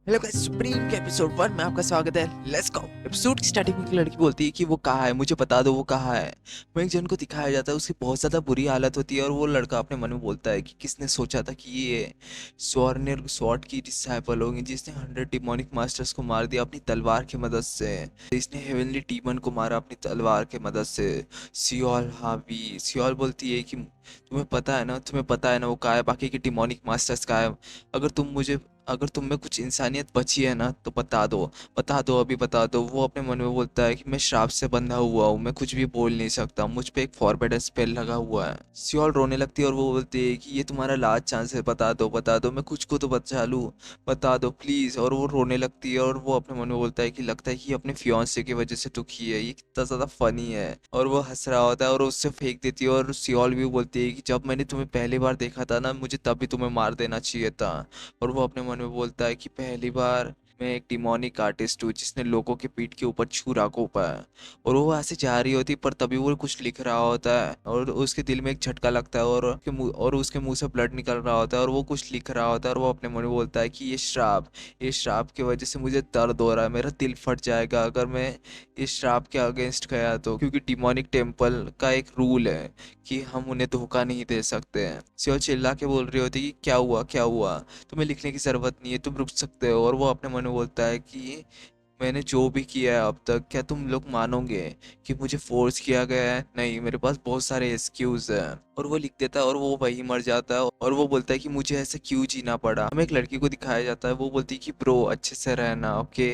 Hello guys, supreme के episode 1 में आपका स्वागत है। Let's go. एपिसोड की स्टार्टिंग में एक लड़की बोलती है कि वो कहाँ है, मुझे बता दो वो कहाँ है। वो एक जन को दिखाया जाता है, उसकी बहुत ज़्यादा बुरी हालत होती है और वो लड़का अपने मन में बोलता है कि किसने सोचा था कि ये स्वर्ण स्वॉर्ड की डिसाइपल होगी जिसने 100 डिमोनिक मास्टर्स को मार दिया अपनी तलवार की मदद से। इसने हेवनली डीमन को मारा अपनी तलवार की मदद से। सियोल, हाँ भी सियोल बोलती है कि तुम्हें पता है ना वो कहाँ है, बाकी के डिमोनिक मास्टर्स कहाँ है। अगर तुम मुझे अगर तुम में कुछ इंसानियत बची है ना तो बता दो, अभी बता दो। वो अपने मन में बोलता है कि मैं श्राप से बंधा हुआ हूँ, मैं कुछ भी बोल नहीं सकता, मुझ पे एक फॉरबिडन स्पेल लगा हुआ है। सियोल रोने लगती है और वो बोलती है कि ये तुम्हारा लास्ट चांस है, बता दो, मैं कुछ को तो बचा लूँ, बता दो प्लीज। और वो रोने लगती है और वो अपने मन में बोलता है कि लगता है कि ये अपने फियांसे की वजह से दुखी है, ये कितना ज्यादा फनी है। और वो हंस रहा होता है और उससे फेंक देती है। और सियोल भी बोलती है कि जब मैंने तुम्हें पहली बार देखा था ना, मुझे तभी तुम्हें मार देना चाहिए था। और वो अपने मन में बोलता है कि पहली बार मैं एक डिमोनिक आर्टिस्ट हूँ जिसने लोगों के पीठ के ऊपर छुरा घोंपा है। और वो ऐसे जा रही होती पर तभी वो कुछ लिख रहा होता है और उसके दिल में एक झटका लगता है और उसके मुंह से ब्लड निकल रहा होता है और वो कुछ लिख रहा होता है। और वो अपने मन में बोलता है कि ये श्राप की वजह से मुझे दर्द हो रहा है, मेरा दिल फट जाएगा अगर मैं इस श्राप के अगेंस्ट गया तो, क्योंकि डिमोनिक टेम्पल का एक रूल है कि हम उन्हें धोखा नहीं दे सकते हैं। सियोल चिल्ला के बोल रही होती कि क्या हुआ, तुम्हें लिखने की ज़रूरत नहीं है, तुम रुक सकते हो। और वो अपने मन में बोलता है कि मैंने जो भी किया है अब तक, क्या तुम लोग मानोगे कि मुझे फोर्स किया गया है? नहीं, मेरे पास बहुत सारे एक्सक्यूज हैं। और वो लिख देता है और वो वही मर जाता है। और वो बोलता है कि मुझे ऐसे क्यों जीना पड़ा। हमें एक लड़की को दिखाया जाता है, वो बोलती है कि ब्रो अच्छे से रहना, ओके।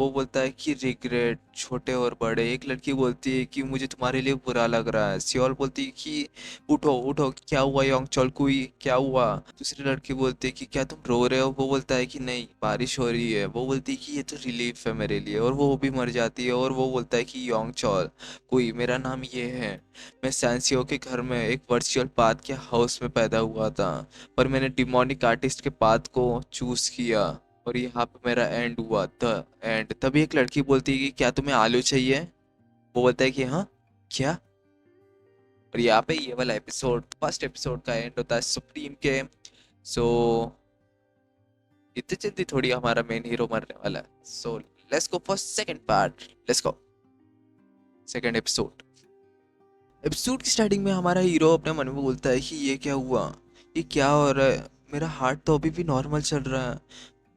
वो बोलता है कि रिग्रेट छोटे और बड़े। एक लड़की बोलती है कि मुझे तुम्हारे लिए बुरा लग रहा है। सियोल बोलती है कि उठो उठो, क्या हुआ योंग चौलकुई, क्या हुआ? दूसरी लड़की बोलती है कि क्या तुम रो रहे हो? वो बोलता है कि नहीं, बारिश हो रही है। वो बोलती है कि ये तो रिलीफ है मेरे लिए। और वो भी मर जाती है। और वो बोलता है कि योंग चौल कोई, मेरा नाम ये है, मैं सैंसियो के घर में एक वर्चुअल पाथ के हाउस में पैदा हुआ था, पर मैंने डिमोनिक आर्टिस्ट के पाथ को चूज किया और यहाँ पे मेरा एंड हुआ, द एंड। तभी एक लड़की बोलती है कि क्या तुम्हें आलू चाहिए? वो बोलता है कि हाँ, क्या? और यहाँ पे ये वाला एपिसोड, फर्स्ट एपिसोड का एंड होता है सुप्रीम के। सो इतनी जल्दी थोड़ी हमारा मेन हीरो मरने वाला है। So let's go for second part. Let's go second episode. Episode की स्टार्टिंग में हमारा हीरो अपने मन में बोलता है कि ये क्या हुआ, ये क्या हो रहा है, मेरा हार्ट तो अभी भी नॉर्मल चल रहा है,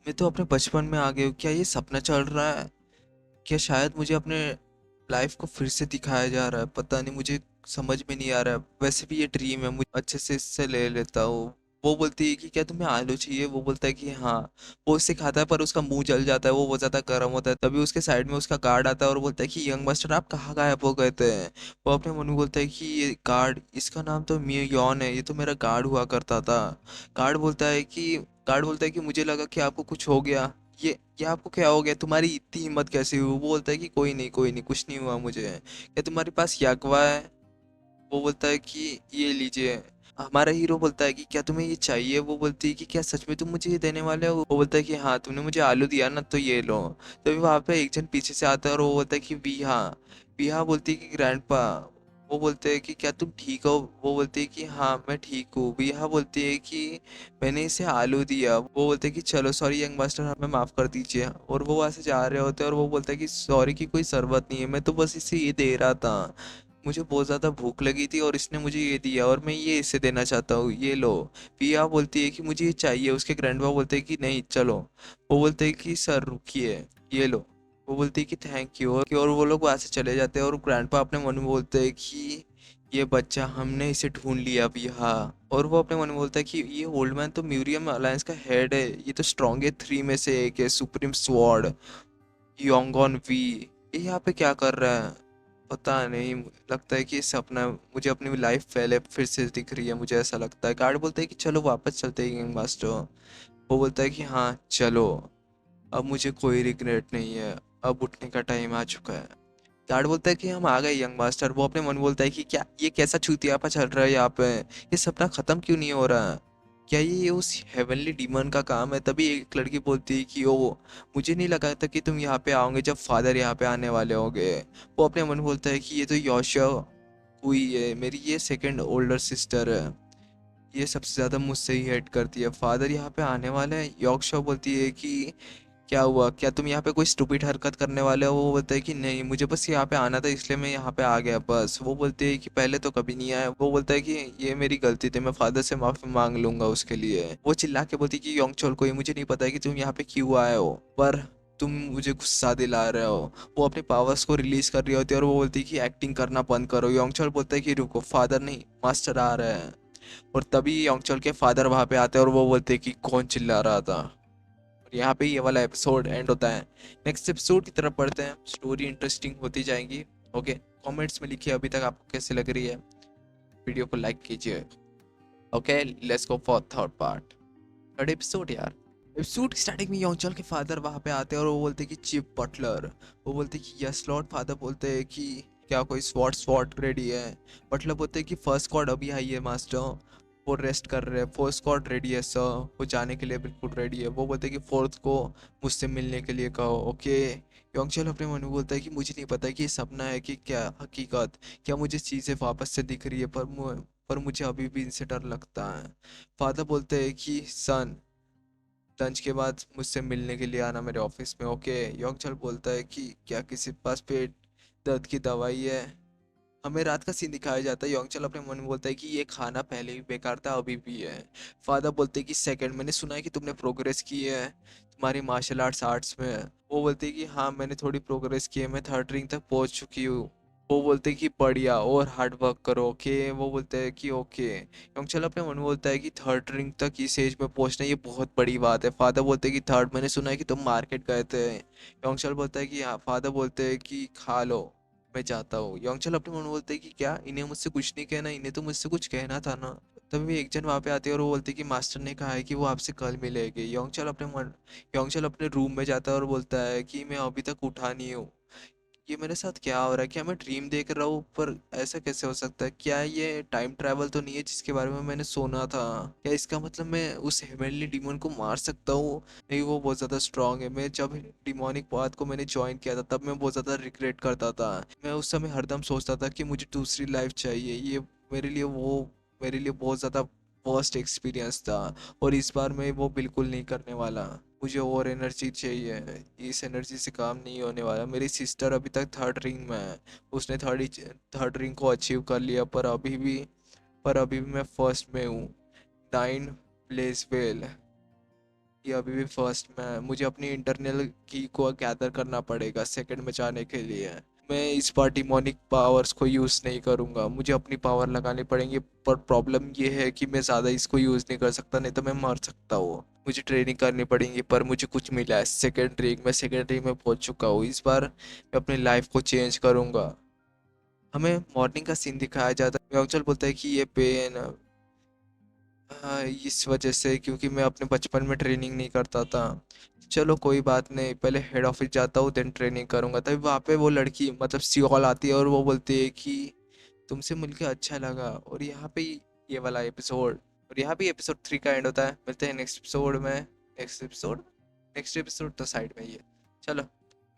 मैं तो अपने बचपन में आ गया हूँ, क्या ये सपना चल रहा है? क्या शायद मुझे अपने लाइफ को फिर से दिखाया जा रहा है? पता नहीं, मुझे समझ में नहीं आ रहा है। वैसे भी ये ड्रीम है, मुझे अच्छे से इससे ले लेता हूँ। वो बोलती है कि क्या तुम्हें आलू चाहिए? वो बोलता है कि हाँ। वो उससे खाता है पर उसका मुंह जल जाता है, वो बहुत ज्यादा गर्म होता है। तभी उसके साइड में उसका गार्ड आता है और बोलता है कि यंग मास्टर आप कहाँ गायब हो गए थे? वो अपने मन में बोलता है कि ये गार्ड, इसका नाम तो मियोन है, ये तो मेरा गार्ड हुआ करता था। गार्ड बोलता है कि गार्ड बोलता है कि मुझे लगा कि आपको कुछ हो गया। ये आपको क्या हो गया, तुम्हारी इतनी हिम्मत कैसे हुई? वो बोलता है कि कोई नहीं, कुछ नहीं हुआ मुझे। क्या तुम्हारे पास याकवा है? वो बोलता है कि ये लीजिए। हमारा हीरो बोलता है कि क्या तुम्हें ये चाहिए? वो बोलती है कि क्या सच में तुम मुझे ये देने वाले हो? वो बोलता है कि हाँ, तुमने मुझे आलू दिया ना तो ये लो। तभी वहां पे एक जन पीछे से आता है और वो बोलता है कि वी हाँ बोलती है कि ग्रैंडपा। वो बोलते हैं कि क्या तुम ठीक हो? वो बोलती है कि हाँ मैं ठीक हूँ। वी बोलती है कि मैंने इसे आलू दिया। वो बोलते हैं कि चलो सॉरी यंग मास्टर, हमें माफ कर दीजिए। और वो वहां से जा रहे होते हैं और वो बोलता है कि सॉरी की कोई जरूरत नहीं है, मैं तो बस इसे ये दे रहा था, मुझे बहुत ज़्यादा भूख लगी थी और इसने मुझे ये दिया और मैं ये इसे देना चाहता हूँ, ये लो। पिया बोलती है कि मुझे ये चाहिए। उसके ग्रैंडपा बोलते हैं कि नहीं चलो। वो बोलते हैं कि सर रुकिए, ये लो। वो बोलती है कि थैंक यू। और वो लोग वहाँ से चले जाते हैं और ग्रैंडपा अपने मन में बोलते हैं कि ये बच्चा, हमने इसे ढूंढ लिया पिया। और वो अपने मन में बोलता है कि ये ओल्ड मैन तो म्यूरियम अलायंस का हेड है, ये तो स्ट्रॉन्गेस्ट 3 में से एक है, सुप्रीम स्वॉर्ड योंगॉन वी। ये यहाँ पे क्या कर रहा है? पता नहीं, लगता है कि सपना, मुझे अपनी लाइफ पहले फिर से दिख रही है, मुझे ऐसा लगता है। गार्ड बोलता है कि चलो वापस चलते हैं गैंग मास्टर। वो बोलता है कि हाँ चलो, अब मुझे कोई रिग्रेट नहीं है, अब उठने का टाइम आ चुका है। गार्ड बोलता है कि हम आ गए यंग मास्टर। वो अपने मन बोलता है कि क्या ये कैसा छूतियापा चल रहा है यहाँ पे, ये सपना खत्म क्यों नहीं हो रहा? क्या ये उस हेवनली डीमन का काम है? तभी एक लड़की बोलती है कि ओ, मुझे नहीं लगा था कि तुम यहाँ पे आओगे जब फादर यहाँ पे आने वाले होंगे। वो अपने मन बोलता है कि ये तो योशिया हुई है, मेरी ये सेकंड ओल्डर सिस्टर है, ये सबसे ज्यादा मुझसे ही हेट करती है, फादर यहाँ पे आने वाले हैं। यॉर्कशॉ बोलती है कि क्या हुआ, क्या तुम यहाँ पे कोई स्टूपिड हरकत करने वाले हो? वो बोलता है कि नहीं, मुझे बस यहाँ पे आना था इसलिए मैं यहाँ पे आ गया बस। वो बोलती है कि पहले तो कभी नहीं आया। वो बोलता है कि ये मेरी गलती थी, मैं फादर से माफी मांग लूंगा उसके लिए। वो चिल्ला के बोलती है कि योंगचोल को, ये मुझे नहीं पता है कि तुम यहाँ पे क्यों आए हो, पर तुम मुझे गुस्सा दिला रहे हो। वो अपने पावर्स को रिलीज कर रही होती है और वो बोलती है कि एक्टिंग करना बंद करो। योंगचोल बोलता है कि रुको, फादर नहीं मास्टर आ रहे हैं। और तभी योंगचोल के फादर वहां पे आते हैं और वो बोलते हैं कि कौन चिल्ला रहा था। और यहाँ पे ये वाला एपिसोड एंड होता है। नेक्स्ट एपिसोड की तरफ बढ़ते हैं, स्टोरी इंटरेस्टिंग होती जाएंगी। ओके, कमेंट्स में लिखिए अभी तक आपको कैसे लग रही है। वीडियो को लाइक कीजिए। Okay, let's go for third part, third episode यार। एपिसोड की स्टार्टिंग में योंगचल के फादर वहां पे आते हैं और वो बोलते हैं कि चीफ बटलर। वो बोलते हैं कि यस लॉर्ड। फादर बोलते हैं कि क्या कोई स्वॉट स्वॉट रेडी है? बटलर बोलते हैं कि फर्स्ट स्क्वाड अभी आई है मास्टर, वो रेस्ट कर रहे हैं। फोर्थ स्क्वाड रेडी है सर, वो जाने के लिए बिल्कुल रेडी है। वो बोलते हैं कि फोर्थ को मुझसे मिलने के लिए कहो। ओके, योंगचल अपने मन में बोलता है कि मुझे नहीं पता कि ये सपना है कि क्या हकीकत, क्या मुझे चीज़ें वापस से दिख रही है, पर मुझे अभी भी इनसे डर लगता है। फादर बोलते हैं कि सन, लंच के बाद मुझसे मिलने के लिए आना मेरे ऑफिस में। ओके, योंगचल बोलता है कि क्या किसी के पास पेट दर्द की दवाई है? हमें रात का सीन दिखाया जाता है। योंगचल अपने मन में बोलता है कि ये खाना पहले भी बेकार था, अभी भी है। फादर बोलते हैं कि सेकंड, मैंने सुना है कि तुमने प्रोग्रेस की है तुम्हारी मार्शल आर्ट्स आर्ट्स में। वो बोलते हैं कि हाँ, मैंने थोड़ी प्रोग्रेस की है, मैं थर्ड रिंग तक पहुंच चुकी हूँ। वो बोलते हैं कि बढ़िया और हार्ड वर्क करो। ओके, वो बोलते हैं कि ओके। योंगचल अपने मन में बोलता है कि थर्ड रिंग तक इस एज में पहुंचना ये बहुत बड़ी बात है। फादर बोलते हैं कि थर्ड, मैंने सुना है कि तुम मार्केट गए थे। योंगचल बोलता है कि हाँ। फादर बोलते हैं कि खा लो, मैं जाता हूँ। योंगचल अपने मन में बोलते हैं कि क्या इन्हें मुझसे कुछ नहीं कहना, इन्हें तो मुझसे कुछ कहना था ना। तभी एक जन वहाँ पे आते हैं और वो बोलते हैं कि मास्टर ने कहा है कि वो आपसे कल मिलेगी। योंगचल अपने रूम में जाता है और बोलता है कि मैं अभी तक उठा नहीं हूँ, ये मेरे साथ क्या हो रहा है? क्या मैं ड्रीम देख रहा हूँ? पर ऐसा कैसे हो सकता है? क्या ये टाइम ट्रैवल तो नहीं है जिसके बारे में मैंने सुना था? क्या इसका मतलब मैं उस हेवनली डीमन को मार सकता हूँ? नहीं, वो बहुत ज़्यादा स्ट्रांग है। मैं जब डिमोनिक पाथ को मैंने ज्वाइन किया था तब मैं बहुत ज़्यादा रिग्रेट करता था। मैं उस समय हरदम सोचता था कि मुझे दूसरी लाइफ चाहिए। ये मेरे लिए वो मेरे लिए बहुत ज़्यादा वर्स्ट एक्सपीरियंस था, और इस बार मैं वो बिल्कुल नहीं करने वाला। मुझे और एनर्जी चाहिए, इस एनर्जी से काम नहीं होने वाला। मेरी सिस्टर अभी तक थर्ड रिंग में है, उसने थर्ड रिंग को अचीव कर लिया, पर अभी भी मैं फर्स्ट में हूँ। 9 प्लेस वेल, ये अभी भी फर्स्ट में है। मुझे अपनी इंटरनल की को गैदर करना पड़ेगा सेकंड में जाने के लिए। मैं इस बार डिमोनिक पावर्स को यूज़ नहीं करूँगा, मुझे अपनी पावर लगानी पड़ेंगी। पर प्रॉब्लम ये है कि मैं ज़्यादा इसको यूज़ नहीं कर सकता, नहीं तो मैं मर सकता हूँ। मुझे ट्रेनिंग करनी पड़ेगी, पर मुझे कुछ मिला है सेकेंड रिंग में पहुँच चुका हूँ। इस बार मैं अपनी लाइफ को चेंज करूँगा। हमें मॉर्निंग का सीन दिखाया जाता है। योंगचल बोलता है कि ये पेन, हाँ, इस वजह से क्योंकि मैं अपने बचपन में ट्रेनिंग नहीं करता था। चलो कोई बात नहीं, पहले हेड ऑफिस जाता हूँ देन ट्रेनिंग करूँगा। तभी वहाँ पे वो लड़की मतलब सियोल आती है और वो बोलती है कि तुमसे मिलके अच्छा लगा। और यहाँ पे ये वाला एपिसोड, और यहाँ पे एपिसोड 3 का एंड होता है। मिलते हैं नेक्स्ट एपिसोड में। नेक्स्ट एपिसोड तो साइड में ही है। चलो,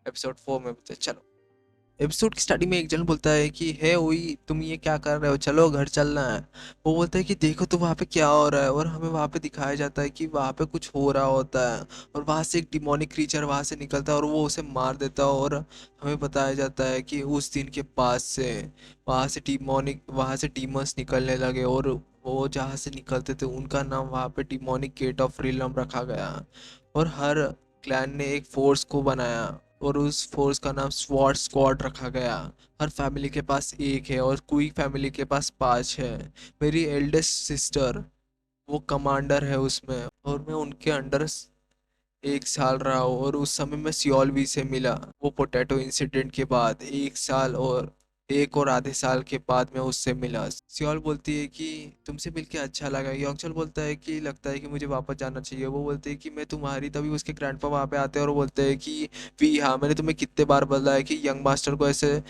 एपिसोड 4 में मिलते हैं। चलो, एपिसोड की स्टार्टिंग में एक जन बोलता है कि हे ओई, तुम ये क्या कर रहे हो, चलो घर चलना है। वो बोलता है कि देखो तो वहाँ पे क्या हो रहा है, और हमें वहाँ पे दिखाया जाता है कि वहाँ पे कुछ हो रहा होता है। और वहाँ से एक डिमोनिक क्रीचर वहाँ से निकलता है और वो उसे मार देता है। और हमें बताया जाता है कि उस दिन के पास से वहाँ से डीमंस निकलने लगे, और वो जहाँ से निकलते थे उनका नाम वहाँ पे डिमोनिक गेट ऑफ रिलम रखा गया। और हर क्लैन ने एक फोर्स को बनाया, और उस फोर्स का नाम स्वॉर्ड स्क्वाड रखा गया। हर फैमिली के पास एक है और कोई फैमिली के पास 5 है। मेरी एल्डेस्ट सिस्टर वो कमांडर है उसमें, और मैं उनके अंडर 1 साल रहा हूँ। और उस समय मैं सियोलवी से मिला, वो पोटैटो इंसिडेंट के बाद 1 साल और 1 और आधे साल के बाद मैं उससे मिला। सियोल बोलती है कि तुमसे मिलके अच्छा लगा। योंगचल बोलता है कि लगता है कि मुझे वापस जाना चाहिए। वो बोलती है कि मैं तुम्हारी, तभी उसके ग्रैंडपा वहाँ पे आते हैं और वो बोलते हैं कि वी हाँ, मैंने तुम्हें कितने बार बोला है कि यंग मास्टर को ऐसे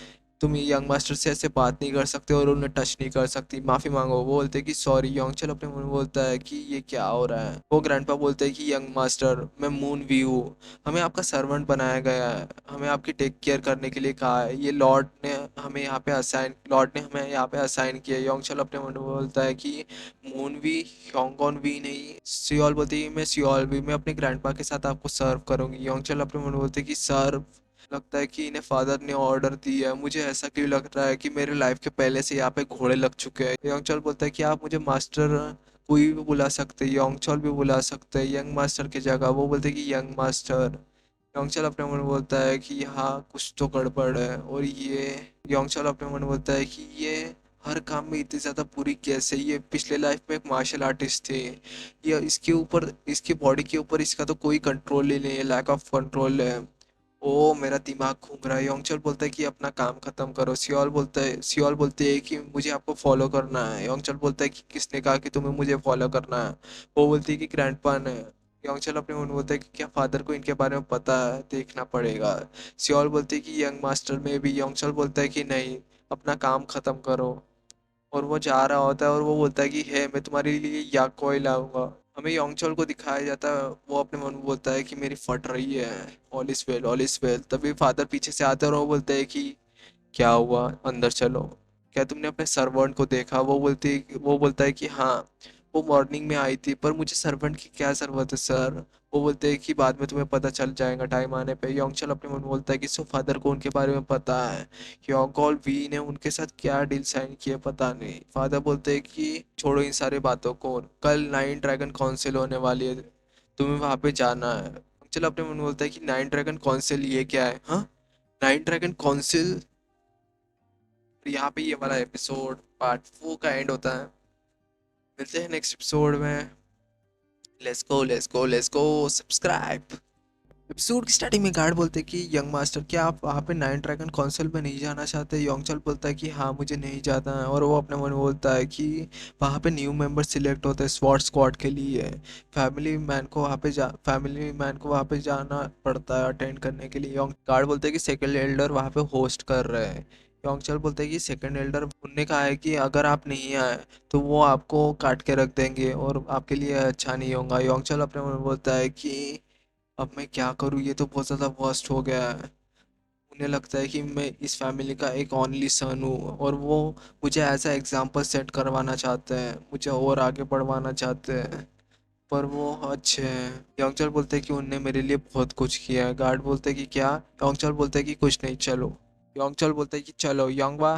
तुम यंग मास्टर से ऐसे बात नहीं कर सकते और उन्हें टच नहीं कर सकती, माफी मांगो। वो बोलते हैं कि सॉरी। योंगचल अपने मन में बोलता है कि ये क्या हो रहा है। वो ग्रैंडपा बोलते हैं कि यंग मास्टर, मैं मून वी हूँ, हमें आपका सर्वेंट बनाया गया है, हमें आपकी टेक केयर करने के लिए कहा है, ये लॉर्ड ने हमें यहाँ पे असाइन किया है। योंगचल अपने मन में बोलता है कि मून वी, योंगॉन वी नहीं, सियोल। बोलती है मैं सियोल वी, मैं अपने ग्रैंडपा के साथ आपको सर्व करूंगी। योंगचल अपने मन में बोलते हैं कि सर्व, लगता है कि इन्हें फादर ने ऑर्डर दिया है। मुझे ऐसा क्यों लग रहा है कि मेरे लाइफ के पहले से यहाँ पे घोड़े लग चुके हैं। योंगचल बोलता है कि आप मुझे मास्टर कोई भी बुला सकते हैं, योंगचल भी बुला सकते हैं यंग मास्टर की जगह। वो बोलते हैं कि यंग मास्टर। योंगचल अपने मन में बोलता है कि हाँ कुछ तो गड़बड़ है। और ये योंगचल अपने मन में बोलता है कि ये हर काम में इतनी ज़्यादा पूरी कैसे, ये पिछले लाइफ में एक मार्शल आर्टिस्ट थे, ये इसके ऊपर, इसकी बॉडी के ऊपर इसका तो कोई कंट्रोल ही नहीं है, लैक ऑफ कंट्रोल है। ओ मेरा दिमाग घूम रहा है। योंगचल बोलता है कि अपना काम खत्म करो। सियोल बोलते है कि मुझे आपको फॉलो करना है। योंगचल बोलता है कि किसने कहा कि तुम्हें मुझे फॉलो करना है। वो बोलती है कि ग्रैंडपा ने। योंगचल अपने मन में बोलता है कि क्या फादर को इनके बारे में पता है, देखना पड़ेगा। सियोल बोलती है कि यंग मास्टर में भी। योंगचल बोलता है कि नहीं, अपना काम खत्म करो। और वो जा रहा होता है और वो बोलता है कि है मैं तुम्हारे लिए याकोई लाऊंगा। हमें योंगचल को दिखाया जाता है, वो अपने मन में बोलता है कि मेरी फट रही है, all is well, all is well. तभी फादर पीछे से आते हैं और वो बोलते हैं कि क्या हुआ, अंदर चलो, क्या तुमने अपने सर्वेंट को देखा। वो बोलता है कि हाँ, वो मॉर्निंग में आई थी, पर मुझे सर्वेंट की क्या ज़रूरत है सर। वो बोलते हैं कि बाद में तुम्हें पता चल जाएगा टाइम आने पे। योंगचल अपने मन में बोलता है कि सो फादर को उनके बारे में पता है, योंगॉल वी ने उनके साथ क्या डील साइन किया पता नहीं। फादर बोलते हैं कि छोड़ो इन सारी बातों को, कल नाइन ड्रैगन काउंसिल होने वाली है, तुम्हें वहां पे जाना है। योंगचल अपने मन में बोलता है कि नाइन ड्रैगन काउंसिल ये क्या है, हाँ नाइन ड्रैगन काउंसिल। यहाँ पे ये वाला एपिसोड पार्ट 4 का एंड होता है। मिलते हैं नेक्स्ट एपिसोड में। Let's go, let's go, let's go, subscribe. Episode की स्टार्टिंग में गार्ड बोलते हैं कि यंग मास्टर, क्या आप वहाँ पे नाइन ड्रैगन काउंसिल में नहीं जाना चाहते। योंगचल बोलता है कि हाँ मुझे नहीं जाना है। और वो अपने मन में बोलता है कि वहाँ पे न्यू मेंबर सिलेक्ट होते हैं स्वॉर्ड स्क्वाड के लिए। फैमिली मैन को वहाँ पे जाना पड़ता है अटेंड करने के लिए। योंग गार्ड बोलते हैं कि सेकंड एल्डर वहाँ पे होस्ट कर रहे हैं। योंगचल बोलते हैं कि सेकंड एल्डर, उनने कहा है कि अगर आप नहीं आए तो वो आपको काट के रख देंगे और आपके लिए अच्छा नहीं होगा। योंगचल अपने मन में बोलता है कि अब मैं क्या करूँ, ये तो बहुत ज़्यादा वर्स्ट हो गया है। उन्हें लगता है कि मैं इस फैमिली का एक ओनली सन हूँ और वो मुझे ऐसा एग्जाम्पल सेट करवाना चाहते हैं, मुझे और आगे बढ़वाना चाहते हैं, पर वो अच्छे हैं। योंगचल बोलते हैं कि उनने मेरे लिए बहुत कुछ किया है। गार्ड बोलते हैं कि क्या। योंगचल बोलते हैं कि कुछ नहीं, चलो। योंगचल बोलते हैं कि चलो योंगवा,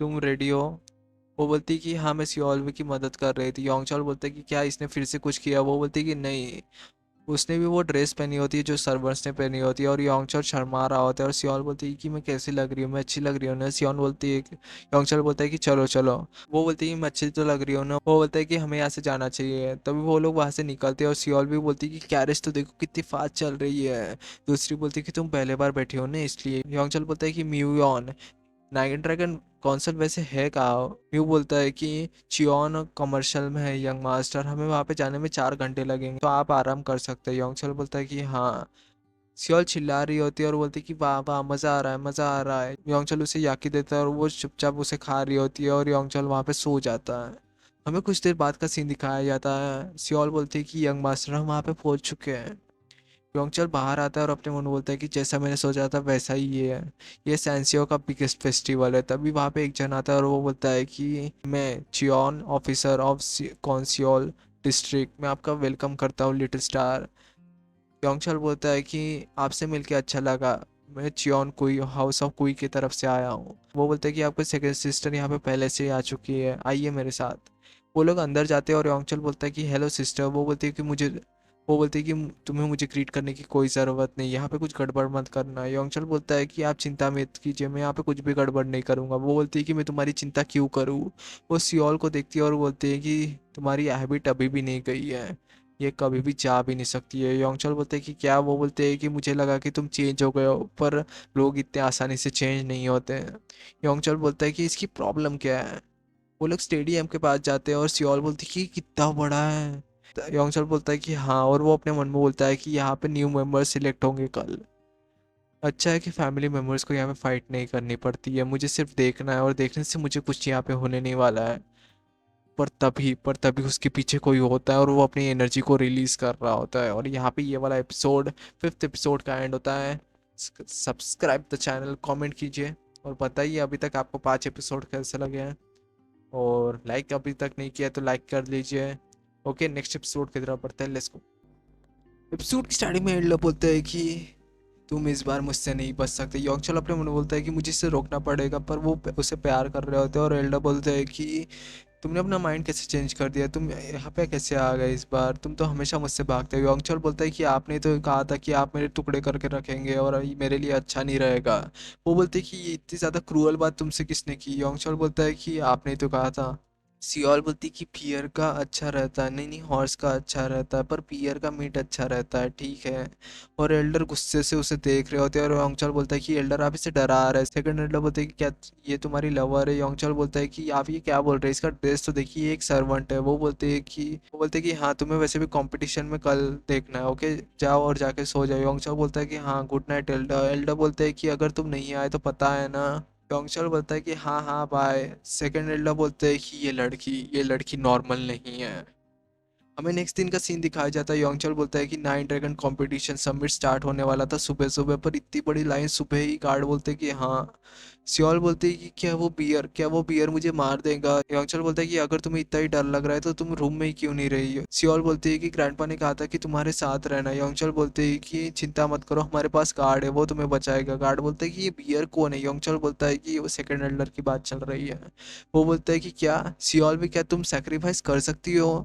तुम रेडी हो। वो बोलती है कि हाँ मैं सियोलवे की मदद कर रही थी। योंगचल बोलते हैं कि क्या इसने फिर से कुछ किया। वो बोलती है कि नहीं, उसने भी वो ड्रेस पहनी होती है जो सर्वेंट्स ने पहनी होती है। और योंगचल शर्मा रहा होता है और सियोल बोलती है कि मैं कैसी लग रही हूँ, मैं अच्छी लग रही हूँ ना। सियोन बोलती है योंगचल बोलता है कि चलो चलो। वो बोलती है कि मैं अच्छी तो लग रही हूँ ना। वो बोलता है कि हमें यहाँ से जाना चाहिए। तभी वो लोग वहाँ से निकलते हैं और सियोल भी बोलती है कि कैरेज तो देखो कितनी फास्ट चल रही है। दूसरी बोलती है कि तुम पहले बार बैठी हो ना इसलिए। योंगचल बोलता है कि म्यूयॉन, नाइट ड्रैगन कौंसल वैसे है कहाँ। म्यू बोलता है कि चियोन कमर्शियल में है यंग मास्टर, हमें वहाँ पे जाने में 4 घंटे लगेंगे, तो आप आराम कर सकते हैं। योंगचल बोलता है कि हाँ। सियोल चिल्ला रही होती है और बोलती है कि वाह वाह मज़ा आ रहा है, मज़ा आ रहा है। योंगचल उसे याकी देता है और वो चुपचाप उसे खा रही होती है और योंगचल वहाँ पे सो जाता है। हमें कुछ देर बाद का सीन दिखाया जाता है। सियोल बोलती है कि यंग मास्टर हम वहाँ पे पहुँच चुके हैं। योंगचल बाहर आता है और अपने मन में बोलता है कि जैसा मैंने सोचा था वैसा ही ये है, ये सैंसियो का बिगेस्ट फेस्टिवल है। तभी वहाँ पे एक जन आता है और वो बोलता है कि मैं चियोन ऑफिसर ऑफ कॉन्सियोल डिस्ट्रिक्ट में आपका वेलकम करता हूँ लिटिल स्टार। योंगचल बोलता है कि आपसे मिलके अच्छा लगा, मैं चियोन कुई हाउस ऑफ कुई की तरफ से आया हूँ। वो बोलते हैं कि आपकी सेकंड सिस्टर यहाँ पे पहले से ही आ चुकी है, आइए मेरे साथ। वो लोग अंदर जाते हैं और योंगचल बोलता है कि हेलो सिस्टर। वो बोलती है कि तुम्हें मुझे ग्रीट करने की कोई ज़रूरत नहीं, यहाँ पे कुछ गड़बड़ मत करना। योंगचल बोलता है कि आप चिंता मत कीजिए, मैं यहाँ पे कुछ भी गड़बड़ नहीं करूँगा। वो बोलती है कि मैं तुम्हारी चिंता क्यों करूँ। वो सियोल को देखती है और बोलती है कि तुम्हारी हैबिट अभी भी नहीं गई है, ये कभी भी जा भी नहीं सकती है। योंगचल बोलते हैं कि क्या। वो बोलते हैं कि मुझे लगा कि तुम चेंज हो गए हो, पर लोग इतने आसानी से चेंज नहीं होते हैं। योंगचल बोलता है कि इसकी प्रॉब्लम क्या है। वो लोग स्टेडियम के पास जाते हैं और सियोल बोलती है कि कितना बड़ा है। योंगचल बोलता है कि हाँ, और वो अपने मन में बोलता है कि यहाँ पे न्यू मेंबर सिलेक्ट होंगे कल। अच्छा है कि फैमिली मेम्बर्स को यहाँ पे फाइट नहीं करनी पड़ती है, मुझे सिर्फ देखना है और देखने से मुझे कुछ यहाँ पे होने नहीं वाला है। पर तभी उसके पीछे कोई होता है और वो अपनी एनर्जी को रिलीज कर रहा होता है, और यहाँ पे ये वाला एपिसोड, 5th एपिसोड का एंड होता है। सब्सक्राइब द चैनल, कमेंट कीजिए और बताइए अभी तक आपको 5 एपिसोड कैसे लगे हैं, और लाइक अभी तक नहीं किया तो लाइक कर लीजिए। ओके, नेक्स्ट एपिसोड की तरफ बढ़ते हैं, लेट्स गो। एपिसोड की स्टार्टिंग में एल्डर बोलता है कि तुम इस बार मुझसे नहीं बच सकते। योंगचल अपने मन में बोलता है कि मुझे इसे रोकना पड़ेगा, पर वो उसे प्यार कर रहे होते हैं। और एल्डर बोलता है कि तुमने अपना माइंड कैसे चेंज कर दिया, तुम यहाँ पे कैसे आ गए इस बार, तुम तो हमेशा मुझसे भागते हो। योंगचल बोलता है कि आपने तो कहा था कि आप मेरे टुकड़े करके रखेंगे और ये मेरे लिए अच्छा नहीं रहेगा। वो बोलते हैं कि ये इतनी ज़्यादा क्रूअल बात तुमसे किसने की। योंगचल बोलता है कि आपने तो कहा था। सियोल बोलती कि पियर का अच्छा रहता है, नहीं नहीं हॉर्स का अच्छा रहता है, पर पियर का मीट अच्छा रहता है, ठीक है। और एल्डर गुस्से से उसे देख रहे होते हैं और योंगचल बोलता है कि एल्डर आप इसे डरा रहे हैं। सेकंड एल्डर बोलते हैं कि क्या ये तुम्हारी लवर है। योंगचल बोलता है कि आप ये क्या बोल रहे हैं, इसका ड्रेस तो देखिए, ये एक सर्वेंट है। वो बोलते हैं कि हाँ तुम्हें वैसे भी कंपटीशन में कल देखना है, ओके जाओ और जाके सो जाओ। योंगचल बोलता है कि हाँ गुड नाइट एल्डर। एल्डर बोलते हैं कि अगर तुम नहीं आए तो पता है ना। योंगचल बोलता है कि हाँ हाँ बाय। सेकंड एल्डर बोलते हैं कि ये लड़की नॉर्मल नहीं है। हमें नेक्स्ट दिन का सीन दिखाया जाता है। योंगचल बोलता है कि 9 ड्रैगन कंपटीशन समिट स्टार्ट होने वाला था सुबह सुबह, पर इतनी बड़ी लाइन सुबह ही। गार्ड बोलते हैं कि हाँ। सियोल बोलते हैं कि क्या वो बियर मुझे मार देगा। योंगचल बोलता है कि अगर तुम्हें इतना ही डर लग रहा है तो तुम रूम में ही क्यों नहीं रही हो। सियोल बोलते हैं कि ग्रैंडपा ने कहा था कि तुम्हारे साथ रहना। योंगचल बोलते हैं कि चिंता मत करो, हमारे पास गार्ड है, वो तुम्हें बचाएगा। गार्ड बोलता है कि ये बियर कौन है। योंगचल बोलता है कि वो सेकंड एल्डर की बात चल रही है। वो बोलता है कि क्या सियोल भी, क्या तुम सेक्रीफाइस कर सकती हो,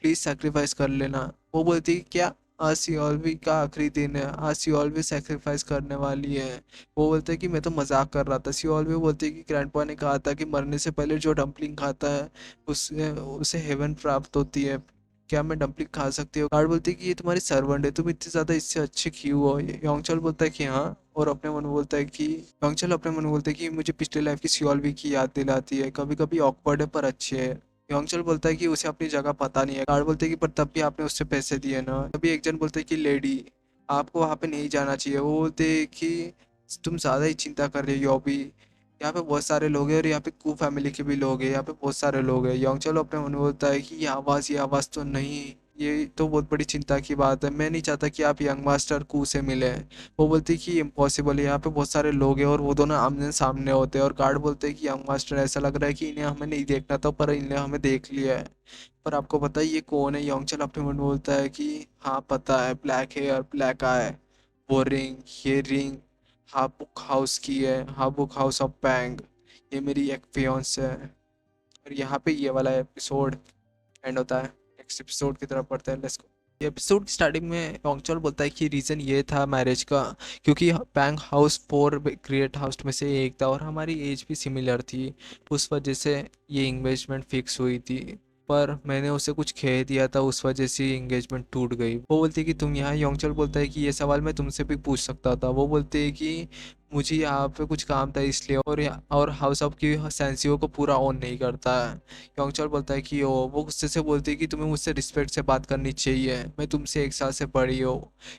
प्लीज सैक्रिफाइस कर लेना। वो बोलती है क्या, आज सियोलवी का आखिरी दिन है, आज सियोलवी सैक्रिफाइस करने वाली है। वो बोलते हैं कि मैं तो मजाक कर रहा था। सियोलवी बोलती है कि ग्रैंडपा ने कहा था कि मरने से पहले जो डम्पलिंग खाता है उससे उसे हेवन प्राप्त होती है, क्या मैं डम्पलिंग खा सकती हूँ। गार्ड बोलती है कि ये तुम्हारी सर्वेंट है, तुम इतनी ज्यादा इससे अच्छे क्यों हो। योंगचल बोलता है कि हाँ, और अपने मन में बोलता है कि योंगचल अपने मन में बोलता है कि मुझे पिछले लाइफ की सियोलवी की याद दिलाती है, कभी कभी ऑकवर्ड है पर अच्छी है। योंगचल बोलता है कि उसे अपनी जगह पता नहीं है। गार्ड बोलते हैं कि पर तब भी आपने उससे पैसे दिए ना। तभी एक जन बोलते हैं कि लेडी आपको वहां पे नहीं जाना चाहिए। वो बोलते हैं कि तुम ज्यादा ही चिंता कर रही हो अभी, यहाँ पे बहुत सारे लोग हैं और यहाँ पे कू फैमिली के भी लोग हैं, यहाँ पे बहुत सारे लोग हैं। योंगचल अपने मन में बोलता है कि ये आवाज़ तो नहीं, ये तो बहुत बड़ी चिंता की बात है, मैं नहीं चाहता कि आप यंग मास्टर कू से मिलें। वो बोलती है कि इम्पॉसिबल है, यहाँ पे बहुत सारे लोग हैं और वो दोनों आमने सामने होते हैं। और गार्ड बोलते हैं कि यंग मास्टर ऐसा लग रहा है कि इन्हें हमें नहीं देखना था पर इन्हें हमें देख लिया है, पर आपको पता है ये कौन है। योंगचल अपने मन में बोलता है कि हाँ पता है, ब्लैक हेयर ब्लैक आई, वो रिंग, ये रिंग हाबुक हाउस की है, हाबुक हाउस ऑफ बैंग, ये मेरी एक फियांस है। और यहाँ पे ये वाला एपिसोड एंड होता है। नेक्स्ट एपिसोड की तरफ पढ़ते हैं, लेट्स गो। ये एपिसोड स्टार्टिंग में योंगचल बोलता है कि रीज़न ये था मैरिज का, क्योंकि बैंक हाउस 4 ग्रेट हाउस में से एक था और हमारी एज भी सिमिलर थी, उस वजह से ये इंगेजमेंट फिक्स हुई थी। पर मैंने उसे कुछ कह दिया था, उस वजह से इंगेजमेंट टूट गई। वो बोलती है कि तुम यहाँ। योंगचल बोलता है कि ये सवाल मैं तुमसे भी पूछ सकता था। वो बोलते हैं कि मुझे यहाँ पे कुछ काम था इसलिए, और हाउस ऑफ की सेंसियो को पूरा ऑन नहीं करता है। योंगचल बोलता है कि ओ। वो गुस्से से बोलती है कि तुम्हें मुझसे रिस्पेक्ट से बात करनी चाहिए, मैं तुमसे 1 साल से बड़ी हो।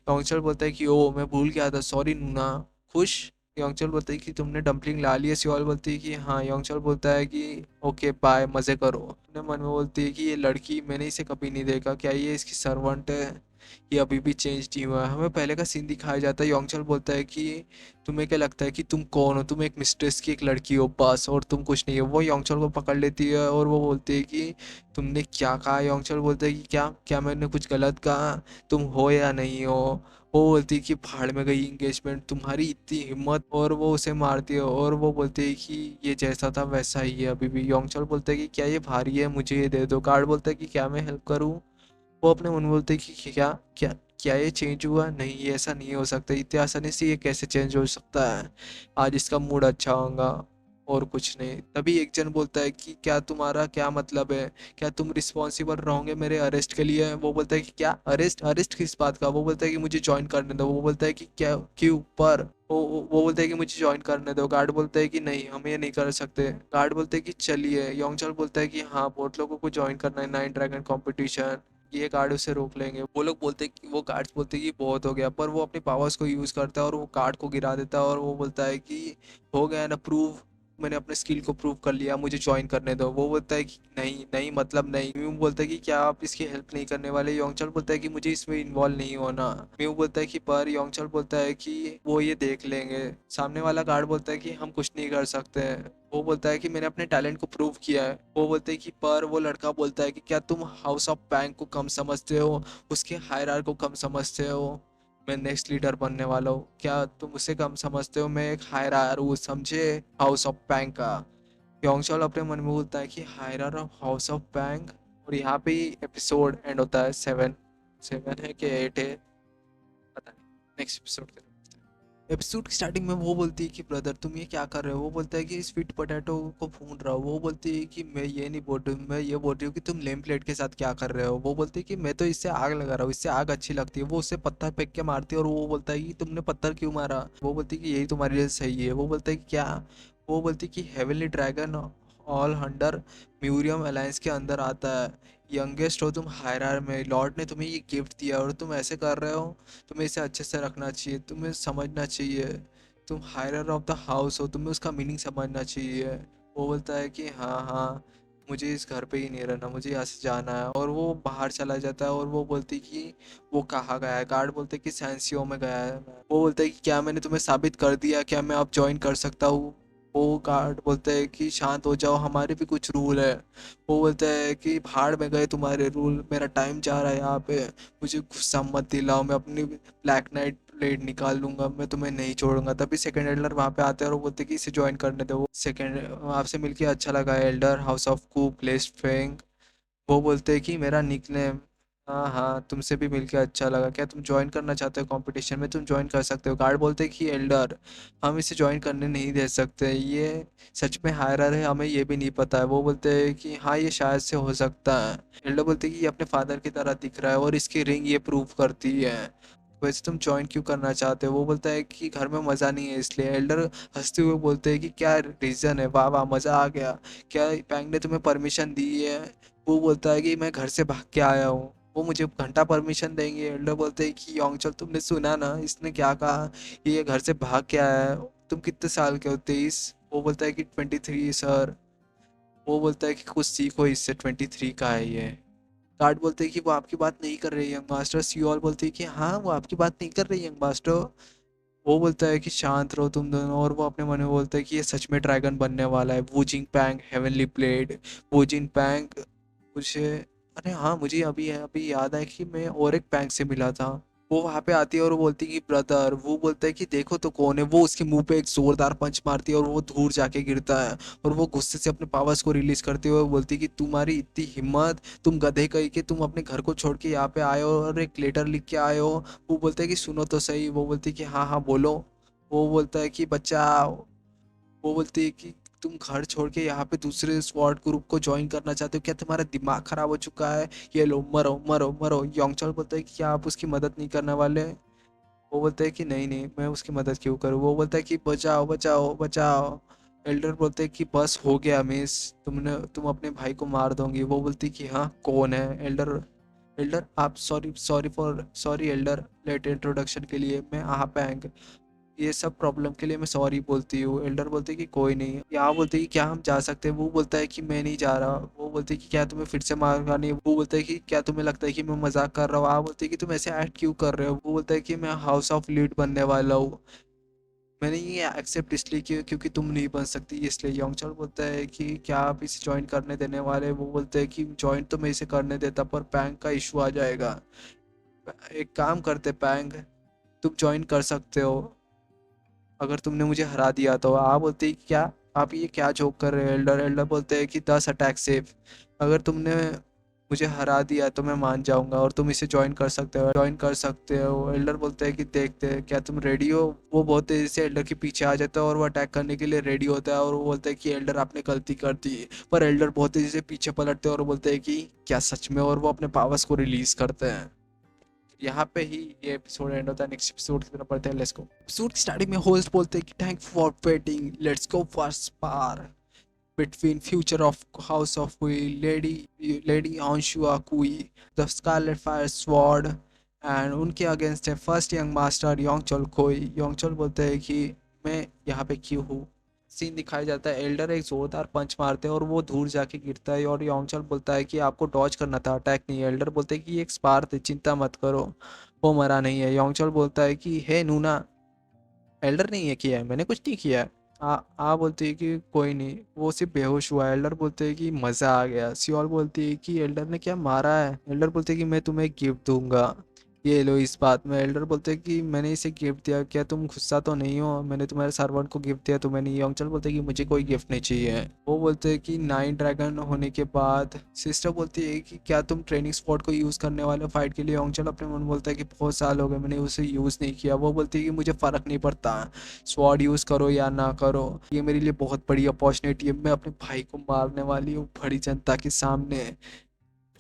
योंगचल बोलता है कि ओ मैं भूल गया था, सॉरी नूना। खुश। योंगचल बोलता है कि तुमने डम्पलिंग ला ली है। सियोल बोलती है कि हाँ। योंगचल बोलता है कि ओके बाय, मज़े करो। अपने मन में बोलती है कि ये लड़की, मैंने इसे कभी नहीं देखा, क्या ये इसकी सर्वेंट है, ये अभी भी चेंज नहीं हुआ है। हमें पहले का सीन दिखाया जाता है। योंगचल बोलता है कि तुम्हें क्या लगता है कि तुम कौन हो, तुम एक मिस्ट्रेस की एक लड़की हो बस, और तुम कुछ नहीं हो। वो योंगचल को पकड़ लेती है और वो बोलती है कि तुमने क्या कहा। योंगचल बोलता है कि क्या क्या मैंने कुछ गलत कहा, तुम हो या नहीं हो। वो बोलती है कि भाड़ में गई इंगेजमेंट, तुम्हारी इतनी हिम्मत। और वो उसे मारती है और वो बोलती है कि ये जैसा था वैसा ही है अभी भी। योंगचल बोलता है कि क्या ये भारी है, मुझे ये दे दो। गार्ड बोलता है कि क्या मैं हेल्प करूँ। वो अपने मन में बोलते हैं कि क्या क्या क्या ये चेंज हुआ, नहीं ये ऐसा नहीं हो सकता, इतनी आसानी से ये कैसे चेंज हो सकता है, आज इसका मूड अच्छा होगा और कुछ नहीं। तभी एक जन बोलता है कि क्या तुम्हारा क्या मतलब है, क्या तुम रिस्पॉन्सिबल रहोगे मेरे अरेस्ट के लिए। वो बोलता है कि क्या अरेस्ट, अरेस्ट किस बात का। वो बोलता है कि मुझे ज्वाइन करने दो। वो बोलता है कि क्या क्यों, पर वो बोलता है कि मुझे ज्वाइन करने दो। गार्ड बोलता है कि नहीं हम ये नहीं कर सकते। गार्ड बोलते हैं कि चलिए। योंगचल बोलता है कि हाँ बहुत लोगों को ज्वाइन करना है 9 ड्रैगन कंपटीशन, ये गार्ड उसे रोक लेंगे। वो लोग बोलते कि वो गार्ड्स बोलते कि बहुत हो गया, पर वो अपनी पावर्स को यूज़ करता है और वो गार्ड को गिरा देता है और वो बोलता है कि हो गया ना प्रूव, मैंने अपने स्किल को प्रूव कर लिया, मुझे ज्वाइन करने दो। वो बोलता है कि नहीं नहीं मतलब नहीं। म्यू बोलता है कि क्या आप इसकी हेल्प नहीं करने वाले? योंगचल बोलता है कि मुझे इसमें इन्वॉल्व नहीं होना। म्यू बोलता है कि पर योंगचल बोलता है कि वो ये देख लेंगे। सामने वाला गार्ड बोलता है कि हम कुछ नहीं कर सकते। वो बोलता है कि मैंने अपने टैलेंट को प्रूव किया है। वो बोलते हैं कि पर वो लड़का बोलता है कि क्या तुम हाउस ऑफ बैंक को कम समझते हो, उसके हायरार को कम समझते हो? मैं नेक्स्ट लीडर बनने वाला हूँ, क्या तुम उसे कम समझते हो? मैं एक हायरार हूँ, समझे, हाउस ऑफ बैंक का। योंगचल अपने मन में बोलता है कि हायरार ऑफ हाउस ऑफ बैंक। और यहाँ पे ही एपिसोड एंड होता है। सेवन सेवन है कि एट है, पता नहीं। नेक्स्ट एपिसोड एपिसोड की स्टार्टिंग में वो बोलती है कि ब्रदर तुम ये क्या कर रहे हो? वो बोलता है कि स्वीट पोटैटो को भून रहा हूँ। वो बोलती है कि मैं ये नहीं बोल रही हूँ, मैं ये बोल रही हूँ कि तुम लेम प्लेट के साथ क्या कर रहे हो? वो बोलती है कि मैं तो इससे आग लगा रहा हूँ, इससे आग अच्छी लगती है। वो उससे पत्थर फेंक के मारती है और वो बोलता है कि तुमने पत्थर क्यों मारा? वो बोलती है कि यही तुम्हारे लिए सही है। वो बोलता है कि क्या? वो बोलती है कि हेवनली ड्रैगन ऑल अंडर म्यूरियम अलायंस के अंदर आता है। यंगेस्ट हो तुम हायरार में, लॉर्ड ने तुम्हें ये गिफ्ट दिया और तुम ऐसे कर रहे हो। तुम्हें इसे अच्छे से रखना चाहिए, तुम्हें समझना चाहिए। तुम हायरर ऑफ द हाउस हो, तुम्हें उसका मीनिंग समझना चाहिए। वो बोलता है कि हाँ हाँ, मुझे इस घर पे ही नहीं रहना, मुझे यहाँ से जाना है। और वो बाहर चला जाता है और वो बोलती कि वो कहाँ गया है? गार्ड बोलते कि सेंसियो में गया है। वो बोलता है कि क्या मैंने तुम्हें साबित कर दिया, क्या मैं अब ज्वाइन कर सकता हूँ? वो गार्ड बोलते हैं कि शांत हो जाओ, हमारे भी कुछ रूल है। वो बोलता है कि भाड़ में गए तुम्हारे रूल, मेरा टाइम जा रहा है यहाँ पे। मुझे गुस्सा मत दिलाओ, मैं अपनी ब्लैक नाइट ब्लेड निकाल लूंगा, मैं तुम्हें नहीं छोड़ूंगा। तभी सेकंड एल्डर वहां पे आते हैं और वो बोलते हैं कि इसे ज्वाइन करने दो। वो सेकंड, आपसे मिलके अच्छा लगा एल्डर, हाउस ऑफ कूप लेस्ट फेंग। वो बोलते हैं कि मेरा निकनेम। हाँ हाँ, तुमसे भी मिलके अच्छा लगा, क्या तुम ज्वाइन करना चाहते हो कंपटीशन में? तुम ज्वाइन कर सकते हो। गार्ड बोलते हैं कि एल्डर, हम इसे ज्वाइन करने नहीं दे सकते, ये सच में हायरर है, हमें ये भी नहीं पता है। वो बोलते हैं कि हाँ ये शायद से हो सकता है। एल्डर बोलते हैं कि ये अपने फादर की तरह दिख रहा है और इसकी रिंग ये प्रूव करती है। वैसे तुम ज्वाइन क्यों करना चाहते हो? वो बोलता है कि घर में मज़ा नहीं है इसलिए। एल्डर हंसते हुए बोलते हैं कि क्या रीज़न है? वाह वाह, मज़ा आ गया। क्या पैंग ने तुम्हें परमिशन दी है? वो बोलता है कि मैं घर से भाग के आया हूँ, वो मुझे घंटा परमिशन देंगे? एल्डर बोलते हैं कि योंगचल तुमने सुना ना, इसने क्या कहा? ये घर से भाग के आया है। तुम कितने साल के हो? 23? वो बोलता है कि 23 सर। वो बोलता है कि कुछ सीखो इससे, 23 का है ये। गार्ड बोलते हैं कि वो आपकी बात नहीं कर रही है यंग मास्टर। सियोल बोलती है कि हाँ वो आपकी बात नहीं कर रही यंग मास्टर। वो बोलता है कि शांत रहो तुम दोनों। और वो अपने मन में बोलता है कि ये सच में ड्रैगन बनने वाला है। वू जिंग पैंग हेवनली प्लेड। वू जिंग पैंग मुझे, अरे हाँ, मुझे अभी अभी याद है कि मैं और एक पैंग से मिला था। वो वहां पे आती है और वो बोलती है कि ब्रदर। वो बोलता है कि देखो तो कौन है। वो उसके मुंह पे एक जोरदार पंच मारती है और वो दूर जाके गिरता है। और वो गुस्से से अपने पावर्स को रिलीज करते हुए बोलती है कि तुम्हारी इतनी हिम्मत, तुम गधे कहीं के, तुम अपने घर को छोड़ के यहाँ पे आए हो और एक लेटर लिख के आए हो। वो बोलते हैं कि सुनो तो सही। वो बोलती है कि हाँ हाँ बोलो। वो बोलता है कि बचाओ। वो बोलती है कि तुम घर छोड़ के यहाँ पे दूसरे स्वॉर्ड ग्रुप को ज्वाइन करना चाहते हो, क्या तुम्हारा दिमाग खराब हो चुका है? ये लो, मरो मरो मरो। योंगचल बोलता है कि क्या आप उसकी मदद नहीं करने वाले? वो बोलता है कि नहीं नहीं, मैं उसकी मदद क्यों करूँ? वो बोलता है कि बचाओ बचाओ बचाओ। एल्डर बोलते हैं कि बस हो गया मिस, तुम अपने भाई को मार दोगी। वो बोलती है कि हाँ कौन है? एल्डर, एल्डर आप sorry sorry for sorry elder, late introduction के लिए मैं आप पैंग, ये सब प्रॉब्लम के लिए मैं सॉरी बोलती हूँ। एल्डर बोलते हैं कि कोई नहीं। यहाँ बोलते हैं कि क्या हम जा सकते हैं? वो बोलता है कि मैं नहीं जा रहा। वो बोलते हैं कि क्या तुम्हें फिर से मारना नहीं? वो बोलता है कि क्या तुम्हें लगता है कि मैं मजाक कर रहा हूँ? आप बोलते हैं कि तुम ऐसे एक्ट क्यों कर रहे हो? वो बोलता है कि मैं हाउस ऑफ लीड बनने वाला हूँ, मैंने ये एक्सेप्ट इसलिए किया क्योंकि तुम नहीं बन सकती इसलिए। योंगचल बोलता है कि क्या आप इसे ज्वाइन करने देने वाले? वो बोलते हैं कि ज्वाइन तो मैं इसे करने देता, पर पैंग का इशू आ जाएगा। एक काम करते पैंग, तुम ज्वाइन कर सकते हो अगर तुमने मुझे हरा दिया तो। आप बोलते हैं कि क्या, आप ये क्या जोक कर रहे हो? एल्डर, एल्डर बोलते हैं कि 10 अटैक सेव, अगर तुमने मुझे हरा दिया तो मैं मान जाऊंगा और तुम इसे ज्वाइन कर सकते हो, ज्वाइन कर सकते हो। एल्डर बोलते हैं कि देखते हैं क्या तुम रेडी हो? वो बहुत तेजी से एल्डर के पीछे आ जाता है और वो अटैक करने के लिए रेडी होता है। और वो बोलता है कि एल्डर आपने गलती कर दी। पर एल्डर बहुत तेजी से पीछे पलटते हैं और बोलते हैं कि क्या सच में? और वो अपने पावर्स को रिलीज करते हैं। यहाँ पे ही ये एपिसोड एंड होता है। नेक्स्ट एपिसोड की तरफ बढ़ते हैं, लेट्स गो। एपिसोड की स्टार्टिंग में होस्ट बोलते हैं कि thank for waiting, let's go for spar. between future of House of Kui, Lady Anshua Kui, the Scarlet Fire Sword, and उनके अगेंस्ट है फर्स्ट यंग मास्टर योंगचोल कोई। योंगचोल बोलते हैं कि मैं यहाँ पे क्यों हूँ। सीन दिखाया जाता है, एल्डर एक जोरदार पंच मारते हैं और वो दूर जाके गिरता है और योंगचोल बोलता है कि आपको डॉज करना था, अटैक नहीं। एल्डर बोलते हैं कि ये एक स्पार्थ है, चिंता मत करो, वो मरा नहीं है। योंगचोल बोलता है कि हे नूना, एल्डर नहीं है किया है, मैंने कुछ नहीं किया है। आ बोलती है कि कोई नहीं, वो सिर्फ बेहोश हुआ है। एल्डर बोलते हैं कि मज़ा आ गया। सियोल बोलती है कि एल्डर ने क्या मारा है। एल्डर बोलते हैं कि मैं तुम्हें गिफ्ट दूंगा, ये लो इस बात में। एल्डर बोलते हैं कि मैंने इसे गिफ्ट दिया, क्या तुम गुस्सा तो नहीं हो, मैंने तुम्हारे सर्वेंट को गिफ्ट दिया, तुम्हें नहीं। योंगचल बोलते हैं कि मुझे कोई गिफ्ट नहीं चाहिए। वो बोलते हैं कि 9 ड्रैगन होने के बाद सिस्टर बोलती है कि क्या तुम ट्रेनिंग स्पॉट को यूज़ करने वाले हो फाइट के लिए। योंगचल अपने मन बोलता है कि बहुत साल हो गए मैंने उसे यूज़ नहीं किया। वो बोलती है कि मुझे फ़र्क नहीं पड़ता, स्वॉर्ड यूज़ करो या ना करो, ये मेरे लिए बहुत बड़ी अपॉर्चुनिटी है। मैं अपने भाई को मारने वाली हूँ बड़ी जनता के सामने,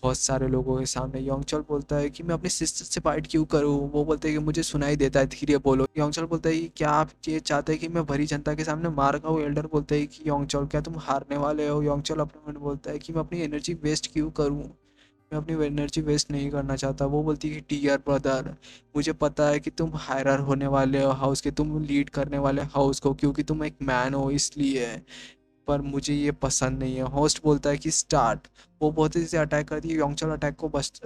बहुत सारे लोगों के सामने। योंगचल बोलता है कि मैं अपनी सिस्टर से फाइट क्यों करूं। वो बोलते हैं कि मुझे सुनाई देता है, धीरे बोलो। योंगचल बोलता है कि क्या आप ये चाहते हैं कि मैं भरी जनता के सामने मार खाऊं। एल्डर बोलते हैं कि योंगचल क्या तुम हारने वाले हो। योंगचल अपने मन में बोलता है कि मैं अपनी एनर्जी वेस्ट क्यों करूं, मैं अपनी एनर्जी वेस्ट नहीं करना चाहता। वो बोलती है कि डियर ब्रदर, मुझे पता है कि तुम हायरर होने वाले हो हाउस के, तुम लीड करने वाले हाउस को, क्योंकि तुम एक मैन हो इसलिए, पर मुझे ये पसंद नहीं है। होस्ट बोलता है कि स्टार्ट। वो बहुत ही से अटैक करती है, योंगचल अटैक को बच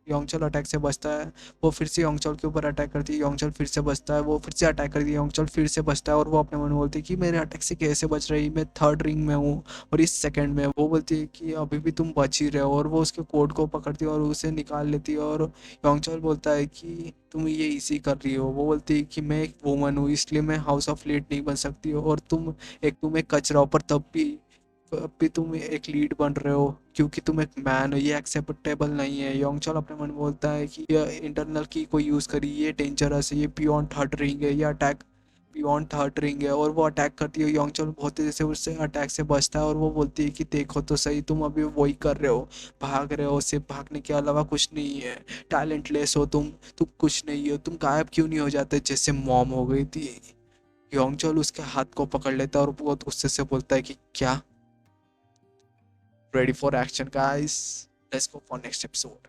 योंगचल अटैक से बचता है। वो फिर से योंगचल के ऊपर अटैक करती है, योंगचल फिर से बचता है। वो फिर से अटैक करती है, योंगचल फिर से बचता है। और वो अपने मन में बोलती है कि मेरे अटैक से कैसे बच रही, मैं थर्ड रिंग में हूँ और इस सेकंड में। वो बोलती है कि अभी भी तुम बच ही रहे हो। और वो उसके कोट को पकड़ती है और उसे निकाल लेती है। और योंगचल बोलता है कि तुम ये इसी कर रही हो। वो बोलती है कि मैं एक वुमन हूँ इसलिए मैं हाउस ऑफ लेड नहीं बन सकती हो, और तुम एक कचरा हो, पर तब भी तुम एक लीड बन रहे हो क्योंकि तुम एक मैन हो, ये एक्सेप्टेबल नहीं है। योंगचल अपने मन में बोलता है कि ये इंटरनल की कोई यूज़ करी, ये डेंजरस है, ये बियॉन्ड थर्ड रिंग है, ये अटैक बियॉन्ड थर्ड रिंग है। और वो अटैक करती है। योंगचल बहुत तेज़ी से उससे अटैक से बचता है। और वो बोलती है कि देखो तो सही, तुम अभी वही कर रहे हो, भाग रहे हो, सिर्फ भागने के अलावा कुछ नहीं है, टैलेंटलेस हो तुम कुछ नहीं हो, तुम गायब क्यों नहीं हो जाते जैसे मॉम हो गई थी। योंगचल उसके हाथ को पकड़ लेता है और बहुत गुस्से से बोलता है कि क्या, ready for action guys, let's go for next episode।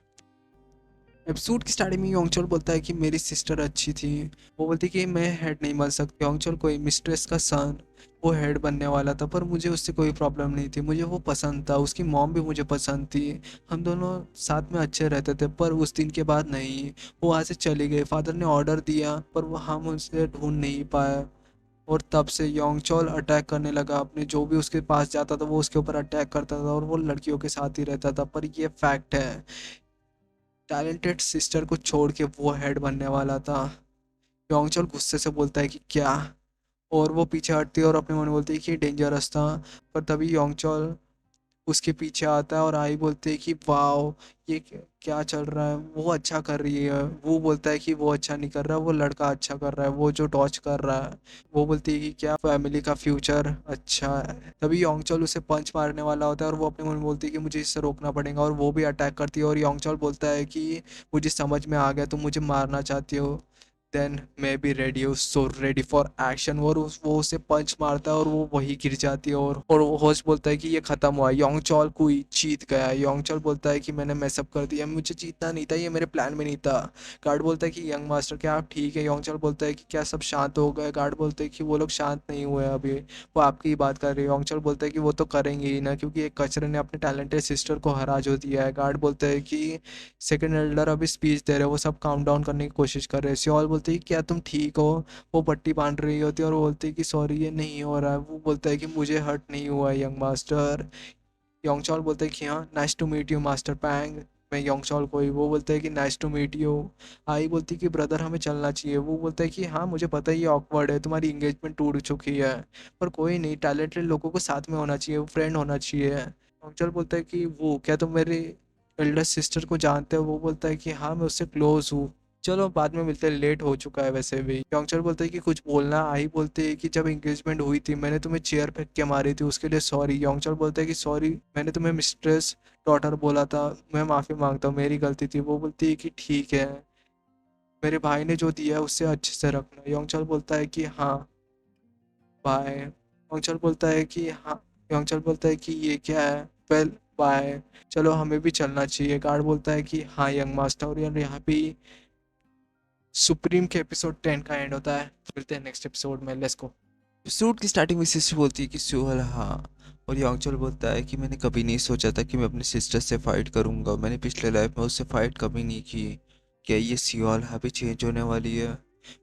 Episode की स्टार्टिंग में योंगचल बोलता है कि मेरी सिस्टर अच्छी थी। वो बोलती कि मैं हेड नहीं बन सकती। योंगचल कोई मिस्ट्रेस का सन, वो हेड बनने वाला था, पर मुझे उससे कोई प्रॉब्लम नहीं थी, मुझे वो पसंद था, उसकी मॉम भी मुझे पसंद थी, हम दोनों साथ में अच्छे रहते थे। पर उस दिन के बाद नहीं, वो वहाँ से चली गई। फादर ने ऑर्डर दिया पर वो हम उसे ढूंढ नहीं पाए। और तब से योंगचोल अटैक करने लगा, अपने जो भी उसके पास जाता था वो उसके ऊपर अटैक करता था और वो लड़कियों के साथ ही रहता था। पर ये फैक्ट है, टैलेंटेड सिस्टर को छोड़ के वो हेड बनने वाला था। योंगचोल गुस्से से बोलता है कि क्या, और वो पीछे हटती है और अपने मन में बोलती है कि डेंजरस था। पर तभी योंगचोल उसके पीछे आता है और आई बोलते हैं कि वाओ, ये क्या चल रहा है, वो अच्छा कर रही है। वो बोलता है कि वो अच्छा नहीं कर रहा, वो लड़का अच्छा कर रहा है, वो जो डॉच कर रहा है। वो बोलती है कि क्या फैमिली का फ्यूचर अच्छा है। तभी योंगचल उसे पंच मारने वाला होता है और वो अपने मन में बोलती है कि मुझे इससे रोकना पड़ेगा, और वो भी अटैक करती है। और योंगचल बोलता है कि मुझे समझ में आ गया, तुम मुझे मारना चाहती हो, देन मैं भी रेडी हूँ, सो रेडी फॉर एक्शन। और वो उसे पंच मारता है और वो वही गिर जाती है। और वो होस्ट बोलता है कि ये खत्म हुआ, योंगचॉल कोई जीत गया। योंगचॉल बोलता है कि मैंने मैसअप कर दिया, मुझे जीतना नहीं था, ये मेरे प्लान में नहीं था। गार्ड बोलता है कि यंग मास्टर क्या आप ठीक है। योंगचॉल बोलता है कि क्या सब शांत हो गए। गार्ड बोलते हैं कि वो लोग शांत नहीं हुए अभी, वो आपकी ही बात कर रहे हैं। योंगचॉल बोलता है कि वो तो करेंगे ही ना, क्योंकि एक कचरे ने अपने टैलेंटेड सिस्टर को हरा जो दिया है। गार्ड बोलते हैं कि सेकंड एल्डर अभी स्पीच दे रहे हैं, वो सब काउंट डाउन करने की कोशिश कर रहे हैं। सियोल बोलते हैं कि क्या तुम ठीक हो। वो पट्टी बांध रही होती है और वो बोलती है कि सॉरी ये नहीं हो रहा है। वो बोलता है कि मुझे हर्ट नहीं हुआ यंग मास्टर। योंगचॉल बोलते हैं कि हाँ, nice to meet you master Pang, मैं योंगचॉल को ही। वो बोलता है कि नाइस टू मीट यू। आई बोलती है कि ब्रदर हमें चलना चाहिए। वो बोलता है कि हाँ मुझे पता है ये ऑकवर्ड है, तुम्हारी इंगेजमेंट टूट चुकी है, पर कोई नहीं, टैलेंटेड लोगों को साथ में होना चाहिए, फ्रेंड होना चाहिए। योंगचॉल बोलता है कि वो क्या तुम मेरी एल्डर सिस्टर को जानते हो। वो बोलता है कि हाँ मैं उससे क्लोज हूँ, चलो बाद में मिलते हैं, लेट हो चुका है वैसे भी। योंगचल बोलते हैं कि कुछ बोलना। आई बोलते हैं कि जब एंगेजमेंट हुई थी मैंने तुम्हें चेयर फेंक के मारी थी, उसके लिए सॉरी। योंगचल बोलते हैं कि सॉरी, मैंने तुम्हें मिस्ट्रेस डॉटर बोला था, मैं माफ़ी मांगता हूँ, मेरी गलती थी। वो बोलती है कि ठीक है, मेरे भाई ने जो दिया है उससे अच्छे से रखना। योंगचल बोलता है कि हाँ बाय। योंगचल बोलता है कि हाँ, योंगचल बोलता है कि ये क्या है, वेल बाय, चलो हमें भी चलना चाहिए। गार्ड बोलता है कि हाँ यंग मास्टर, और यार यहाँ पे सुप्रीम के एपिसोड 10 का एंड होता है। मिलते हैं नेक्स्ट एपिसोड में, लेट्स गो। सूट की स्टार्टिंग में सिस्टर बोलती है कि सुहल हाँ, और यांगचल बोलता है कि मैंने कभी नहीं सोचा था कि मैं अपनी सिस्टर से फाइट करूंगा, मैंने पिछले लाइफ में उससे फाइट कभी नहीं की। क्या ये सियोल हाँ भी चेंज होने वाली है?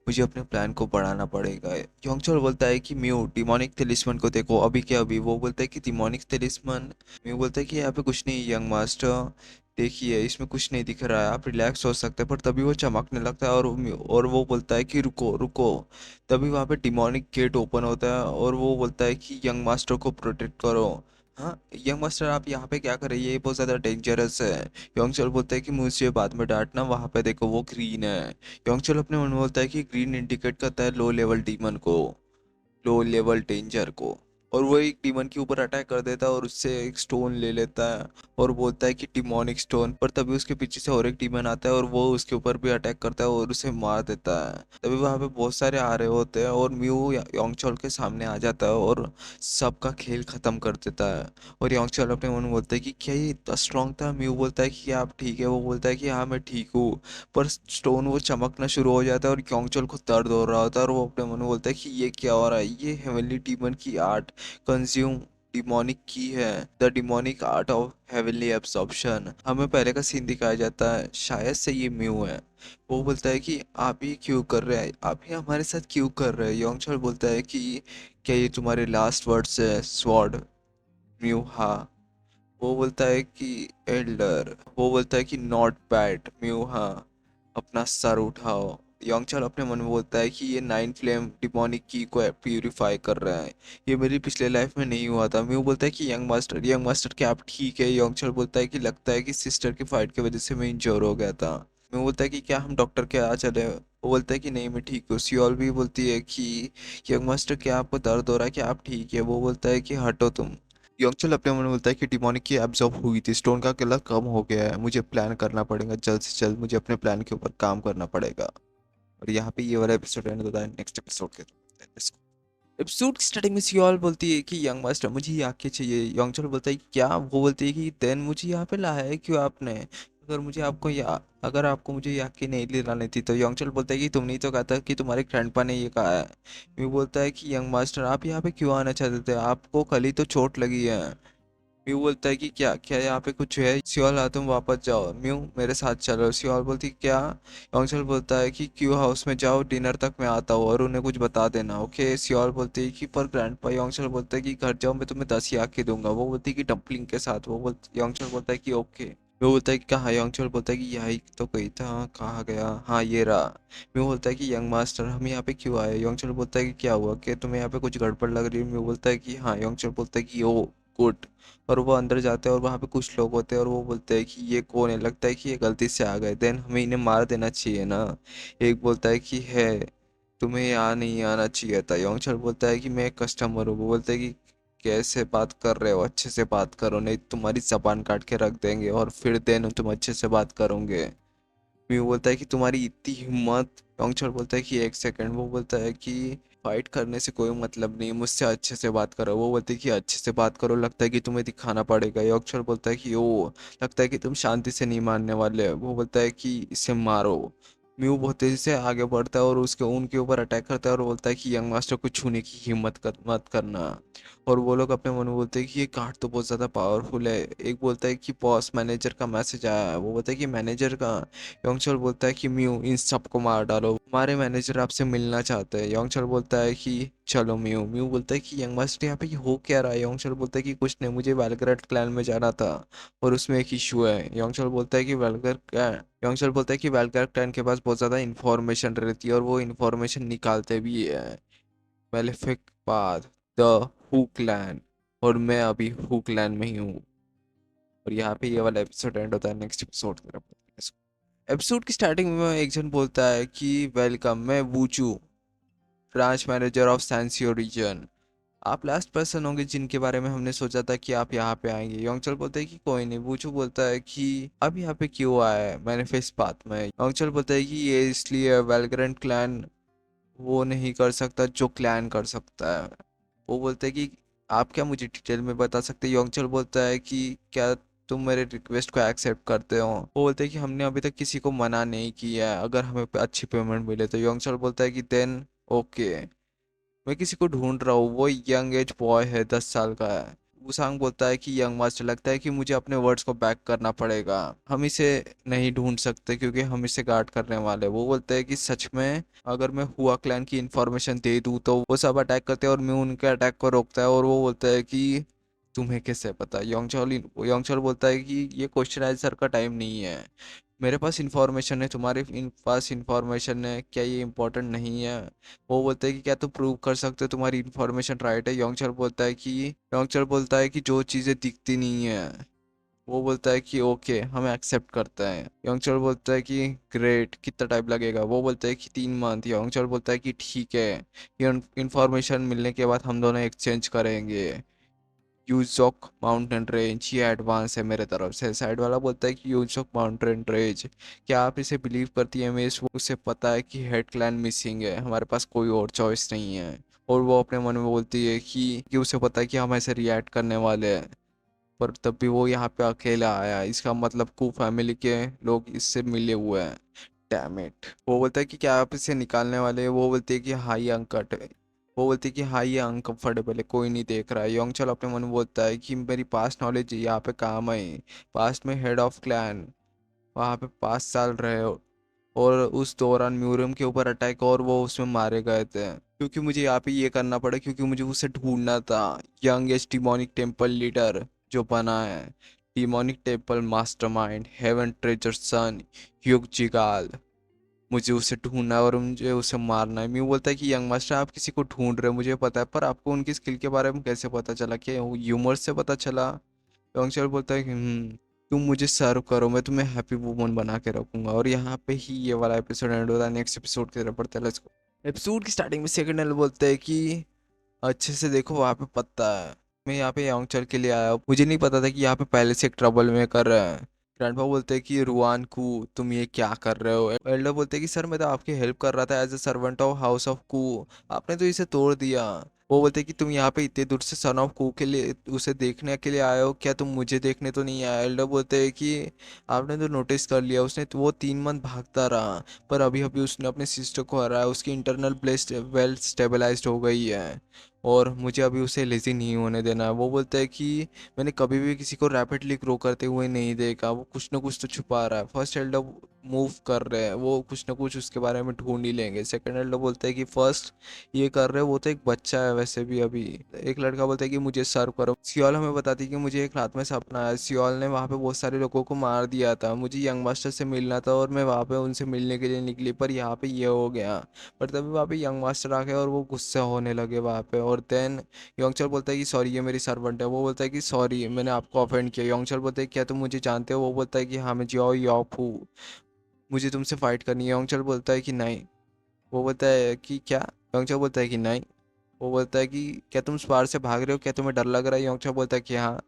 मुझे अपने प्लान को बढ़ाना पड़ेगा। योंगचल बोलता है कि म्यू डिमोनिक तिलिस्मन को देखो, अभी क्या अभी? वो बोलता है कि डिमोनिक तिलिस्मन? म्यू बोलता है कि यहाँ पे कुछ नहीं यंग मास्टर, देखिए इसमें कुछ नहीं दिख रहा है, आप रिलैक्स हो सकते हैं। पर तभी वो चमकने लगता है और वो बोलता है कि रुको रुको। तभी वहाँ पे डिमोनिक गेट ओपन होता है और वो बोलता है कि यंग मास्टर को प्रोटेक्ट करो। हाँ यंग मास्टर, आप यहाँ पे क्या कर रही है? ये बहुत ज़्यादा डेंजरस है। योंगचल बोलता है कि मुझे बाद में डांटना, वहाँ पे देखो वो ग्रीन है। योंगचल अपने मन में बोलता है कि ग्रीन इंडिकेट करता है लो लेवल डीमन को, लो लेवल डेंजर को। और वो एक डीमन के ऊपर अटैक कर देता है और उससे एक स्टोन ले लेता है और बोलता है कि डिमोनिक स्टोन। पर तभी उसके पीछे से और एक डीमन आता है और वो उसके ऊपर भी अटैक करता है और उसे मार देता है। तभी वहाँ पे बहुत सारे आ रहे होते हैं और म्यू योंगचल के सामने आ जाता है और सबका खेल खत्म कर देता है। और योंगचल अपने मन में बोलता है कि क्या ये इतना स्ट्रांग था? म्यू बोलता है कि आप ठीक है? वो बोलता है कि हाँ मैं ठीक हूँ। पर स्टोन वो चमकना शुरू हो जाता है और क्योंगचल को दर्द हो रहा होता है और वो अपने मन में बोलता है कि ये क्या हो रहा है? ये हेवनली डीमन की आर्ट कंज्यूम डिमोनिक की है, the demonic art of heavenly absorption. हमें पहले का सीन दिखाया जाता है, शायद से ये म्यू है। वो बोलता है कि आप ये क्यों कर रहे हैं, आप ये हमारे साथ क्यों कर रहे हैं? योंगचल बोलता है कि क्या ये तुम्हारे लास्ट वर्ड्स है स्वॉर्ड? म्यू हाँ। वो बोलता है कि एल्डर। वो बोलता है कि नॉट बैड म्यू हाँ, अपना सर उठाओ। योंगचल अपने मन में बोलता है कि ये नाइन फ्लेम डिमोनिक की को प्यूरिफाई कर रहा है, ये मेरी पिछले लाइफ में नहीं हुआ था। म्यू बोलता है कि यंग मास्टर क्या आप ठीक है? योंगचल बोलता है कि लगता है कि सिस्टर की फाइट की वजह से मैं इंजोर हो गया था। मैं बोलता है कि क्या हम डॉक्टर के आ चले? वो बोलता है कि नहीं मैं ठीक हूँ। सियोल भी बोलती है कि यंग मास्टर क्या आपको दर्द हो रहा है, क्या आप ठीक है? वो बोलता है कि हटो तुम। योंगचल अपने मन में बोलता है कि डिमोनिक की एब्जॉर्ब हुई थी, स्टोन का किला कम हो गया है, मुझे प्लान करना पड़ेगा जल्द से जल्द, मुझे अपने प्लान के ऊपर काम करना पड़ेगा। और यहाँ पे ये वाला एपिसोड एंड होता है। नेक्स्ट एपिसोड के एपिसोड की स्टार्टिंग में सियोल बोलती है कि यंग मास्टर मुझे ये आंखें चाहिए। योंगचल बोलता है कि क्या? वो बोलती है कि देन मुझे यहाँ पे लाया है क्यों आपने? अगर आपको मुझे ये आंखें नहीं दिलानी थी तो? योंगचल बोलता है कि तुमने ही तो कहा था कि तुम्हारे ग्रैंडपा ने ये कहा है। मैं बोलता है कि यंग मास्टर आप यहाँ पे क्यों आना चाहते थे? आपको कल ही तो चोट लगी है। म्यू बोलता है कि क्या क्या यहाँ पे कुछ है? सियोल हाँ तुम वापस जाओ, म्यू मेरे साथ चलो। सियोल बोलती क्या? योंगचल बोलता है कि क्यों हाउस में जाओ, डिनर तक मैं आता हूँ और उन्हें कुछ बता देना, ओके? सियोल बोलती है कि पर ग्रैंडपा। योंगचल बोलता है कि घर जाओ, मैं तुम्हें 10 ही आके दूंगा। वो बोलती है कि डम्पलिंग के साथ। योंगचल बोलता है कि ओके। वो बोलता है कि कहाँ? योंगचल बोलता है कि यही तो कही था। हाँ, कहाँ गया? हाँ ये रहा। मैं बोलता है कि यंग मास्टर हम यहाँ पे क्यों आए? योंगचल बोलता है कि क्या हुआ, कि तुम्हें यहाँ पे कुछ गड़बड़ लग रही है? मैं बोलता है कि हाँ। योंगचल बोलता है कि ओ गुड। और वो अंदर जाते हैं और वहाँ पे कुछ लोग होते हैं और वो बोलते हैं कि ये कौन है? लगता है कि ये गलती से आ गए, देन हमें इन्हें मार देना चाहिए ना। एक बोलता है कि है, तुम्हें यहाँ नहीं आना चाहिए था। योंगचल बोलता है कि मैं एक कस्टमर हूँ। वो बोलता है कि कैसे बात कर रहे हो, अच्छे से बात करो नहीं तो तुम्हारी जबान काट के रख देंगे और फिर देन तुम अच्छे से बात करोगे। म्यू बोलता है कि तुम्हारी इतनी हिम्मत? योंगचल बोलता है कि एक सेकंड। वो बोलता है कि फाइट करने से कोई मतलब नहीं, मुझसे अच्छे से बात करो। वो बोलती है कि अच्छे से बात करो, लगता है कि तुम्हें दिखाना पड़ेगा। योंगचल बोलता है कि ओ, लगता है कि तुम शांति से नहीं मानने वाले। वो बोलता है कि इसे मारो। म्यू बहुत तेजी से आगे बढ़ता है और उसके उनके ऊपर अटैक करता है और बोलता है कि यंग मास्टर को छूने की हिम्मत मत करना। और वो लोग अपने मन में बोलते हैं कि ये कार्ड तो बहुत ज़्यादा पावरफुल है। एक बोलता है कि बॉस मैनेजर का मैसेज आया है। वो बोलता है कि मैनेजर का? योंगचल बोलता है कि म्यू इन सबको मार डालो, हमारे मैनेजर आपसे मिलना चाहते हैं। योंगचल बोलता है कि चलो म्यू। म्यू बोलता है कि यंग मास्टर यहाँ पे ये हो क्या रहा है? योंगचल बोलता है कि कुछ नहीं, मुझे वैलगरेट क्लैन में जाना था और उसमें एक इशू है। योंगचल बोलता है कि योंगचल बोलता है कि वैलगरेट क्लैन के पास बहुत ज़्यादा इंफॉर्मेशन रहती है और वो इंफॉर्मेशन निकालते भी है। Malefic path, the who clan, और मैं अभी हू क्लैन में ही हूँ। और यहाँ पे ये वाला एपिसोड एंड होता है। नेक्स्ट एपिसोड की तरफ। एपिसोड की स्टार्टिंग में एक जन बोलता है कि वेलकम, मैं वूचू, ब्रांच मैनेजर ऑफ सैंसियो रीजन। आप लास्ट पर्सन होंगे जिनके बारे में हमने सोचा था कि आप यहाँ पे आएंगे। योंगचल बोलता है कि कोई नहीं। वूचू बोलता है कि अब यहाँ पे क्यों आया है मैनिफेस्ट पाथ में? योंगचल बोलता है कि ये इसलिए वेलग्रेंट क्लैन वो नहीं कर सकता जो क्लैन कर सकता है। वो बोलते हैं कि आप क्या मुझे डिटेल में बता सकते हैं? योंगचल बोलता है कि क्या तुम मेरे रिक्वेस्ट को एक्सेप्ट करते हो? वो बोलते हैं कि हमने अभी तक किसी को मना नहीं किया है, अगर हमें अच्छी पेमेंट मिले तो। योंगचल बोलता है कि देन ओके, मैं किसी को ढूंढ रहा हूँ, वो यंग एज बॉय है, 10 साल का है। वुसांग बोलता है कि यंग मास्टर, लगता है कि मुझे अपने वर्ड्स को बैक करना पड़ेगा, हम इसे नहीं ढूंढ सकते क्योंकि हम इसे गार्ड करने वाले हैं। वो बोलते हैं कि सच में अगर मैं हुआ क्लैन की इन्फॉर्मेशन दे दूँ तो वो सब अटैक करते हैं और मैं उनके अटैक को रोकता है। और वो बोलता है कि तुम्हें कैसे पता? योंगचल बोलता है कि ये क्वेश्चन आंसर का टाइम नहीं है, मेरे पास इंफॉर्मेशन है, तुम्हारे पास इंफॉर्मेशन है, क्या ये इम्पोर्टेंट नहीं है? वो बोलते हैं कि क्या तुम प्रूव कर सकते हो तुम्हारी इन्फॉर्मेशन राइट है? योंगचल बोलता है कि जो चीज़ें दिखती नहीं है। वो बोलता है कि ओके, हम एक्सेप्ट करते हैं। योंगचल बोलता है कि ग्रेट, कितना टाइम लगेगा? वो बोलता है कि 3 मंथ। योंगचल बोलता है कि ठीक है, ये इन्फॉर्मेशन मिलने के बाद हम दोनों एक्सचेंज करेंगे। यूजोक माउंटेन रेंज, ये एडवांस है मेरे तरफ से। साइड वाला बोलता है कि यूजोक माउंटेन रेंज, क्या आप इसे बिलीव करती है मिस? उसे पता है कि हेड क्लैन मिसिंग है, हमारे पास कोई और चॉइस नहीं है। और वो अपने मन में बोलती है कि उसे पता है कि हम ऐसे रिएक्ट करने वाले हैं, पर तब भी वो यहाँ पे अकेला आया, इसका मतलब कू फैमिली के लोग इससे मिले हुए हैं। Damn it. वो बोलता है कि क्या आप इसे निकालने वाले हैं? वो बोलती है कि हाँ ये अनकट है। वो बोलती है कि हाँ ये अनकंफर्टेबल है, कोई नहीं देख रहा है। योंगचल अपने मन में बोलता है कि मेरी पास्ट नॉलेज यहाँ पे काम है। पास्ट में हेड ऑफ क्लैन वहाँ पे 5 साल रहे हो, और उस दौरान म्यूरियम के ऊपर अटैक और वो उसमें मारे गए थे, क्योंकि मुझे यहाँ पे ये करना पड़ा, क्योंकि मुझे उसे ढूंढना था। यंगेस्ट डिमोनिक टेम्पल लीडर जो बना है, demonic temple mastermind, heaven treasure sun, युग जिगाल, मुझे उसे ढूंढना है और मुझे उसे मारना है। म्यू बोलता है कि यंग मास्टर, आप किसी को ढूंढ रहे हो मुझे पता है, पर आपको उनकी स्किल के बारे में कैसे पता चला? क्या ह्यूमर से पता चला? योंगचल बोलता है कि तुम मुझे सर्व करो, मैं तुम्हें हैप्पी वुमन बना के रखूंगा। और यहाँ पे ही ये वाला एपिसोड एंड होता है। नेक्स्ट एपिसोड की तरफ बढ़ते हैं, लेट्स गो। एपिसोड की स्टार्टिंग में सेकंड एल बोलते हैं कि अच्छे से देखो, वहाँ पे पत्ता है, मैं यहाँ पे योंगचल के लिए आया हूँ, मुझे नहीं पता था कि यहाँ पे पहले से एक ट्रबल में कर रहा है। ग्रैंडपा बोलते हैं कि रुआन कू, तुम ये क्या कर रहे हो? एल्डर बोलते हैं कि सर मैं तो आपकी हेल्प कर रहा था as a servant of house of कू, आपने तो इसे तोड़ दिया। वो बोलते हैं कि तुम यहाँ पे इतने दूर से सन ऑफ कू के लिए उसे देखने के लिए आए हो, क्या तुम मुझे देखने तो नहीं आए? एल्डर बोलते हैं कि आपने तो नोटिस कर लिया, उसने तो वो 3 मंथ भागता रहा, पर अभी अभी उसने अपने सिस्टर को हराया, उसकी इंटरनल प्लेस वेल स्टेबलाइज्ड हो गई है, और मुझे अभी उसे लेजी नहीं होने देना है। वो बोलता है कि मैंने कभी भी किसी को रैपिडली ग्रो करते हुए नहीं देखा, वो कुछ ना कुछ तो छुपा रहा है। फर्स्ट एल्डर मूव कर रहे हैं, वो कुछ ना कुछ उसके बारे में ढूंढ ही लेंगे। सेकंड एल्डर बोलता है कि फर्स्ट ये कर रहे हैं, वो तो एक बच्चा है वैसे भी अभी। एक लड़का बोलता है कि मुझे सर्व करो। सियोल हमें बताती है कि मुझे एक रात में सपना आया, सियोल ने वहाँ पे बहुत सारे लोगों को मार दिया था, मुझे यंग मास्टर से मिलना था और मैं वहाँ पे उनसे मिलने के लिए निकली, पर यहाँ पे ये हो गया। पर तभी वहाँ पे यंग मास्टर आ गए और वो गुस्सा होने लगे वहाँ पे। और देन योंगचल बोलता है कि सॉरी ये मेरी सर्वेंट है। वो बोलता है कि सॉरी मैंने आपको ऑफेंड किया। योंगचल बोलता है क्या तुम मुझे जानते हो? वो बोलता है कि हाँ मैं जियाओ याप हूँ, मुझे तुमसे फाइट करनी है। योंगचल बोलता है कि नहीं। वो बोलता है कि क्या? योंगचल बोलता है कि नहीं। वो बोलता है कि क्या तुम स्पार से भाग रहे हो, क्या तुम्हें डर लग रहा है? योंगचल बोलता है कि हाँ,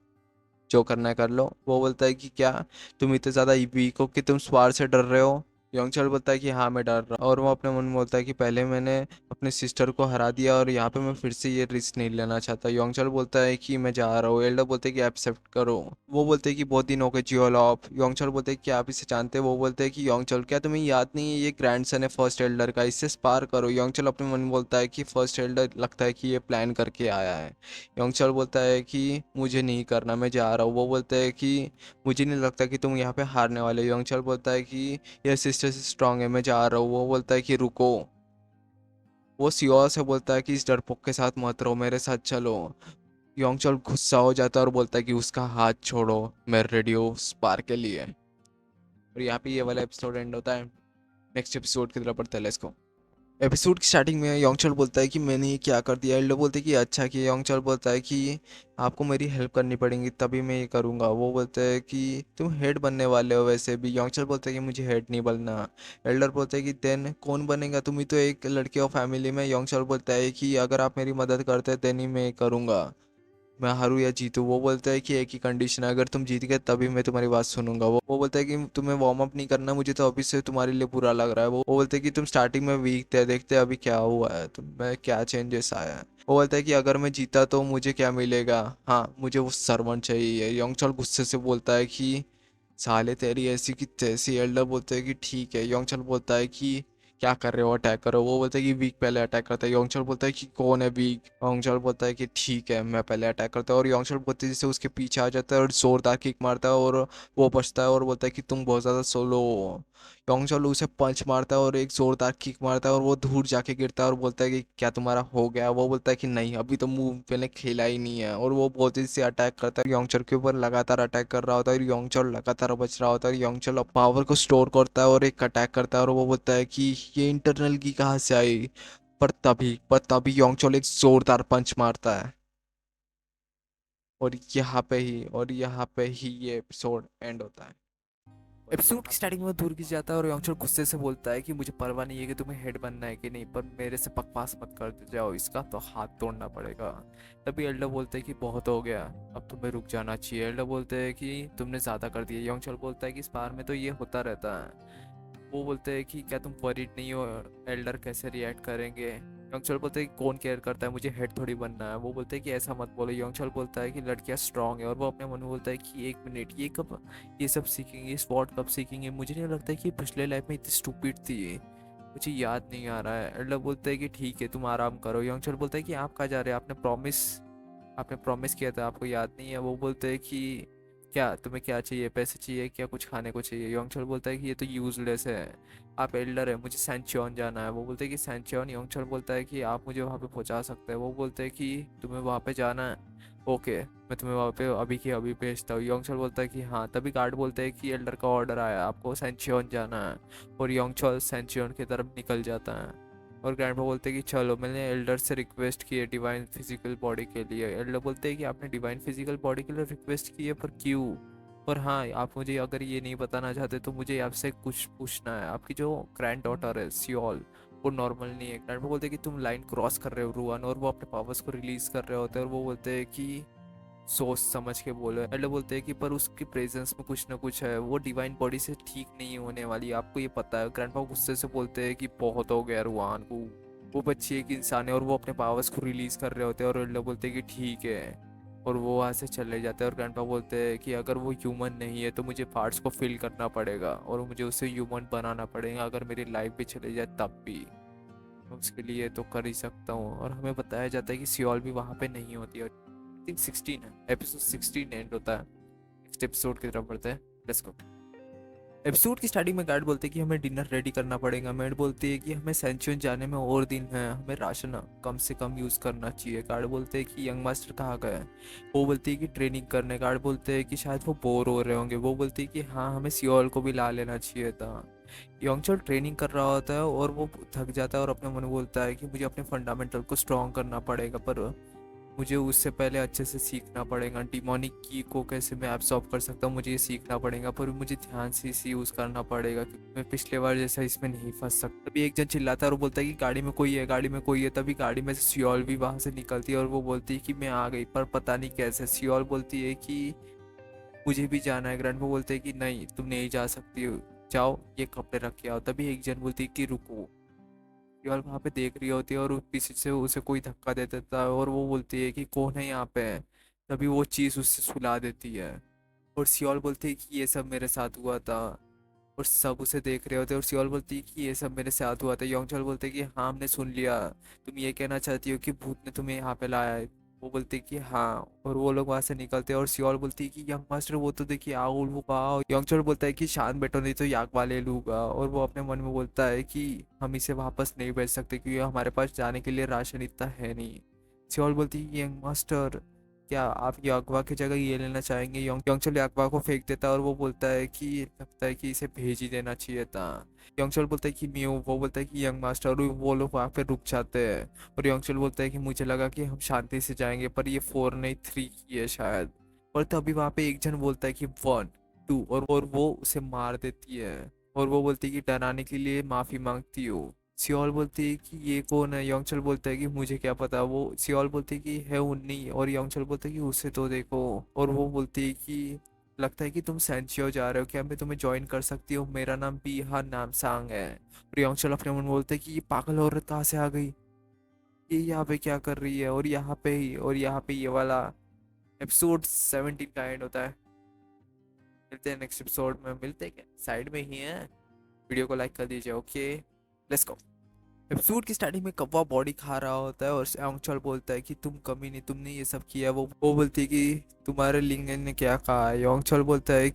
जो करना है कर लो। वो बोलता है कि क्या तुम इतने ज़्यादा वीक हो कि तुम स्वार से डर रहे हो? योंगचल बोलता है कि हाँ मैं डर रहा हूँ। और वो अपने मन में बोलता है कि पहले मैंने अपने सिस्टर को हरा दिया और यहाँ पे मैं फिर से ये रिस्क नहीं लेना चाहता। योंगचल बोलता है कि मैं जा रहा हूँ। एल्डर बोलते हैं कि एक्सेप्ट करो। वो बोलते हैं कि बहुत दिन हो गए जियोल ऑफ। योंगचल बोलते हैं कि आप इसे जानते हैं? वो बोलते हैं कि योंगचल क्या तुम्हें याद नहीं है, ये ग्रैंडसन है फर्स्ट एल्डर का, इससे स्पार करो। योंगचल अपने मन में बोलता है कि फर्स्ट एल्डर लगता है कि ये प्लान करके आया है। योंगचल बोलता है कि मुझे नहीं करना, मैं जा रहा हूँ। वो बोलता है कि मुझे नहीं लगता कि तुम यहाँ पे हारने वाले हो। योंगचल बोलता है कि यह सिस्टर से स्ट्रांग है, मैं जा रहा हूँ। वो बोलता है कि रुको। वो सियोल से बोलता है कि इस डरपोक के साथ मत रहो, मेरे साथ चलो। योंगचल गुस्सा हो जाता है और बोलता है कि उसका हाथ छोड़ो, मैं रेडी हूँ स्पार के लिए। और यहाँ पे ये वाला एपिसोड एंड होता है। नेक्स्ट एपिसोड की तरफ बढ़ते हैं, लेट्स गो। एपिसोड की स्टार्टिंग में योंगचल बोलता है कि मैंने ये क्या कर दिया। एल्डो बोलते हैं कि अच्छा किया। योंगचल बोलता है कि आपको मेरी हेल्प करनी पड़ेगी तभी मैं ये करूँगा। वो बोलते हैं कि तुम हेड बनने वाले हो वैसे भी। योंगचल बोलता है कि मुझे हेड नहीं बनना। एल्डर बोलता है कि देन कौन बनेगा? तुम ही तो एक लड़के हो फैमिली में। योंगचल बोलता है कि अगर आप मेरी मदद करते हैं देन ही मैं करूँगा, मैं हारूँ या जीतूँ। वो बोलता है कि एक ही कंडीशन है, अगर तुम जीत गए तभी मैं तुम्हारी बात सुनूंगा। वो बोलता है कि तुम्हें वार्म अप नहीं करना, मुझे तो अभी से तुम्हारे लिए बुरा लग रहा है। वो बोलते हैं कि तुम स्टार्टिंग में वीक थे, देखते अभी क्या हुआ है, तुम्हें क्या चेंजेस आया है। वो बोलता है कि अगर मैं जीता तो मुझे क्या मिलेगा? हाँ, मुझे वो सर्वंट चाहिए। योंगचल गुस्से से बोलता है कि साले तेरी ऐसी की तैसी। एल्डर बोलते हैं कि ठीक है। योंगचल बोलता है कि क्या कर रहे हो, अटैक करो। वो बोलता है कि वीक पहले अटैक करता है। योंगचल बोलता है कि कौन है वीक? योंगचल बोलता है कि ठीक है, मैं पहले अटैक करता हूँ। और योंगचल बहुत तेजी से उसके पीछे आ जाता है और जोरदार किक मारता है और वो बचता है और बोलता है कि तुम बहुत ज़्यादा सोलो हो। योंगचल उसे पंच मारता है और एक जोरदार किक मारता है और वो दूर जाके गिरता है और बोलता है कि क्या तुम्हारा हो गया? वो बोलता है कि नहीं, अभी तो मूव मैंने खेला ही नहीं है। और वो बहुत तेजी से अटैक करता है। योंगचल के ऊपर लगातार अटैक कर रहा होता है और योंगचल लगातार बच रहा होता है। योंगचल पावर को स्टोर करता है और एक अटैक करता है और वो बोलता है कि ये इंटरनल की कहाँ से आई? पर तभी योंगचल एक जोरदार पंच मारता है। और यहाँ पे ही ये एपिसोड एंड होता है। और एपिसोड की यहाँ पे स्टार्टिंग में दूर खिंच जाता है और योंगचल गुस्से से बोलता है कि मुझे परवाह नहीं है कि तुम्हें हेड बनना है कि नहीं, पर मेरे से बकवास मत कर जाओ, इसका तो हाथ तोड़ना पड़ेगा। तभी एल्डर बोलते हैं कि बहुत हो गया, अब तुम्हें रुक जाना चाहिए। एल्डर बोलते हैं कि तुमने ज़्यादा कर दिया। योंगचल बोलता है कि इस बार में तो ये होता रहता है। वो बोलते हैं कि क्या तुम वरीड नहीं हो, एल्डर कैसे रिएक्ट करेंगे? योंगचल बोलते हैं कि कौन केयर करता है, मुझे हेड थोड़ी बनना है। वो बोलते हैं कि ऐसा मत बोलो। योंगचल बोलता है कि लड़कियां स्ट्रांग है और वो अपने मन में बोलता है कि एक मिनट, ये कब ये सब सीखेंगे, स्वॉर्ड कब सीखेंगे? मुझे नहीं लगता है कि पिछले लाइफ में इतनी स्टूपिड थी ये, मुझे याद नहीं आ रहा है। एल्डर बोलते हैं कि ठीक है, तुम आराम करो। योंगचल बोलता है कि आप कहाँ जा रहे हैं? आपने प्रॉमिस किया था, आपको याद नहीं है? वो बोलते हैं कि क्या तुम्हें क्या चाहिए, पैसे चाहिए, क्या कुछ खाने को चाहिए? योंगचल बोलता है कि ये तो यूजलेस है, आप एल्डर है, मुझे सैंचुआन जाना है। वो बोलते हैं कि सैंचुआन? योंगचल बोलता है कि आप मुझे वहाँ पे पहुँचा सकते हैं। वो बोलते हैं कि तुम्हें वहाँ पे जाना है, ओके, मैं तुम्हें वहाँ पे अभी के अभी भेजता हूँ। योंगचल बोलता है कि हाँ। तभी गार्ड बोलते हैं कि एल्डर का ऑर्डर आया, आपको सैंचुआन जाना है। और योंगचल सैंचुआन की तरफ निकल जाता है। और ग्रैंडपा बोलते हैं कि चलो, मैंने एल्डर से रिक्वेस्ट की है डिवाइन फिजिकल बॉडी के लिए। एल्डर बोलते हैं कि आपने डिवाइन फिजिकल बॉडी के लिए रिक्वेस्ट की है, पर क्यों? और हाँ, आप मुझे अगर ये नहीं बताना चाहते तो मुझे आपसे कुछ पूछना है। आपकी जो ग्रैंड डॉटर है सियोल, वो नॉर्मल नहीं है। ग्रैंडपा बोलते हैं कि तुम लाइन क्रॉस कर रहे हो रुआन, और वो अपने पावर्स को रिलीज कर रहे होते हैं। और वो बोलते हैं कि सोच समझ के बोलो। एल्डर बोलते हैं कि पर उसकी प्रेजेंस में कुछ ना कुछ है, वो डिवाइन बॉडी से ठीक नहीं होने वाली, आपको ये पता है? ग्रैंडपा गुस्से से बोलते हैं कि बहुत हो गया रुआन को, वो बच्ची एक इंसान है और वो अपने पावर्स को रिलीज कर रहे होते हैं। और एल्डर बोलते हैं कि ठीक है, और वो वहाँ से चले जाते हैं। और ग्रैंडपा बोलते हैं कि अगर वो ह्यूमन नहीं है तो मुझे पार्ट्स को फिल करना पड़ेगा और मुझे उसे ह्यूमन बनाना पड़ेगा, अगर मेरी लाइफ भी चली जाए तब भी मैं उसके लिए तो कर ही सकता हूँ। और हमें बताया जाता है कि सियोल भी वहाँ पे नहीं होती है। आई थिंक 16 है, एपिसोड 16 एंड होता है। नेक्स्ट एपिसोड की तरफ बढ़ते हैं, लेट्स गो। एपिसोड की स्टार्टिंग में गार्ड बोलते हैं कि हमें डिनर रेडी करना पड़ेगा। मेड बोलती है कि हमें सेंचुरी जाने में और दिन है, हमें राशन कम से कम यूज़ करना चाहिए। गार्ड बोलते हैं कि यंग मास्टर कहाँ गए हैं? वो बोलती है कि ट्रेनिंग करने। गार्ड बोलते हैं कि शायद वो बोर हो रहे होंगे। वो बोलती है कि हाँ, हमें सियोल को भी ला लेना चाहिए था। योंगचल ट्रेनिंग कर रहा होता है और वो थक जाता है और अपने मन में बोलता है कि मुझे अपने फंडामेंटल को स्ट्रॉन्ग करना पड़ेगा, पर मुझे उससे पहले अच्छे से सीखना पड़ेगा। डिमोनिक की को कैसे मैं एब्सॉर्ब कर सकता हूँ, मुझे ये सीखना पड़ेगा, पर मुझे ध्यान से इसे यूज़ करना पड़ेगा क्योंकि मैं पिछले बार जैसा इसमें नहीं फंस सकता। तभी एक जन चिल्लाता है और बोलता है कि गाड़ी में कोई है, गाड़ी में कोई है। तभी गाड़ी में से सियोल भी वहाँ से निकलती है और वो बोलती है कि मैं आ गई, पर पता नहीं कैसे। सियोल बोलती है कि मुझे भी जाना है। ग्रैंडपा बोलते हैं कि नहीं, तुम नहीं जा सकती हो, जाओ ये कपड़े रख के आओ। तभी एक जन बोलती है कि रुको। केवल वहाँ पे देख रही होती है और पीछे से उसे कोई धक्का दे देता है और वो बोलती है कि कौन है यहाँ पे? तभी वो चीज़ उससे सुला देती है और सियोल बोलती है कि ये सब मेरे साथ हुआ था। और सब उसे देख रहे होते हैं और सियोल बोलती है कि ये सब मेरे साथ हुआ था। योंगचल बोलते हैं कि हाँ, हमने सुन लिया, तुम ये कहना चाहती हो कि भूत ने तुम्हें यहाँ पे लाया है? वो बोलते हैं कि हाँ। और वो लोग वहाँ से निकलते हैं और सियोल बोलती है कि यंग मास्टर वो तो देखिए आउल वो वाओ। योंगचल बोलता है कि शांत बैठो नहीं तो याक वाले लूंगा। और वो अपने मन में बोलता है कि हम इसे वापस नहीं भेज सकते क्योंकि हमारे पास जाने के लिए राशन इतना है नहीं। सियोल बोलती है यंग मास्टर, क्या आप यागवा की जगह ये लेना चाहेंगे? योंगचल यागवा को फेंक देता है और वो बोलता है कि लगता है कि इसे भेज ही देना चाहिए था। योंगचल बोलता है कि म्यू। वो बोलता है कि यंग मास्टर। और वो लोग वहाँ पे रुक जाते हैं और योंगचल बोलता है कि मुझे लगा कि हम शांति से जाएंगे, पर ये 4 नहीं 3 की है शायद। और तभी वहाँ पे एक जन बोलता है कि 1 2, और वो उसे मार देती है। और वो बोलती है कि डराने के लिए माफ़ी मांगती हो। सियोल बोलती है कि ये कौन है? योंगचल बोलता है कि मुझे क्या पता। वो सियोल बोलती है कि है उन्नी। और योंगचल बोलता है कि उसे तो देखो। और वो बोलती है कि लगता है कि तुम सैंचियो जा रहे हो, क्या मैं तुम्हें ज्वाइन कर सकती हूँ? मेरा नाम बीहा नामसांग है। और योंगचल अपने मन में बोलते है कि ये पागल औरत कहाँ से आ गई? ये यहाँ पे क्या कर रही है, और यहाँ पे ही, और यहाँ पे ये वाला एपिसोड 17 का एंड होता है। मिलते हैं नेक्स्ट एपिसोड में, मिलते हैं क्या साइड में ही है। वीडियो को लाइक कर दीजिए। Okay, let's go. एपिसोड की स्टार्टिंग में कौवा बॉडी खा रहा होता है और योंगचल बोलता है कि तुम कमी नहीं, तुमने ये सब किया। वो बोलती है कि तुम्हारे लिंगन ने क्या कहा है। योंगचल बोलता है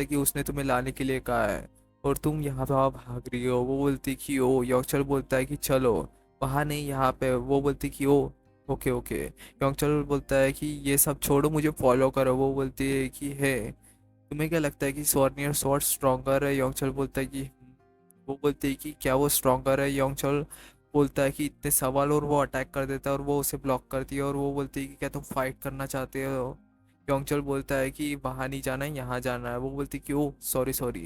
कि उसने तुम्हें लाने के लिए कहा है और तुम यहाँ पे भाग रही हो। वो बोलती है कि ओ, योंगचल बोलता है कि चलो वहाँ नहीं, यहाँ पे। वो बोलती है कि ओ, ओके ओके। योंगचल बोलता है कि ये सब छोड़ो, मुझे फॉलो करो। वो बोलती है कि है, तुम्हें क्या लगता है कि स्वॉर्नियर स्वॉर्ड स्ट्रॉन्गर है। योंगचल बोलता है कि वो बोलती है कि क्या वो स्ट्रॉन्गर है। योंगचल बोलता है कि इतने सवाल, और वो अटैक कर देता है और वो उसे ब्लॉक करती है। और वो बोलती है कि क्या तुम फाइट करना चाहते हो। योंगचल बोलता है कि वहाँ नहीं जाना है, यहाँ जाना है। वो बोलती है कि ओ सॉरी सॉरी।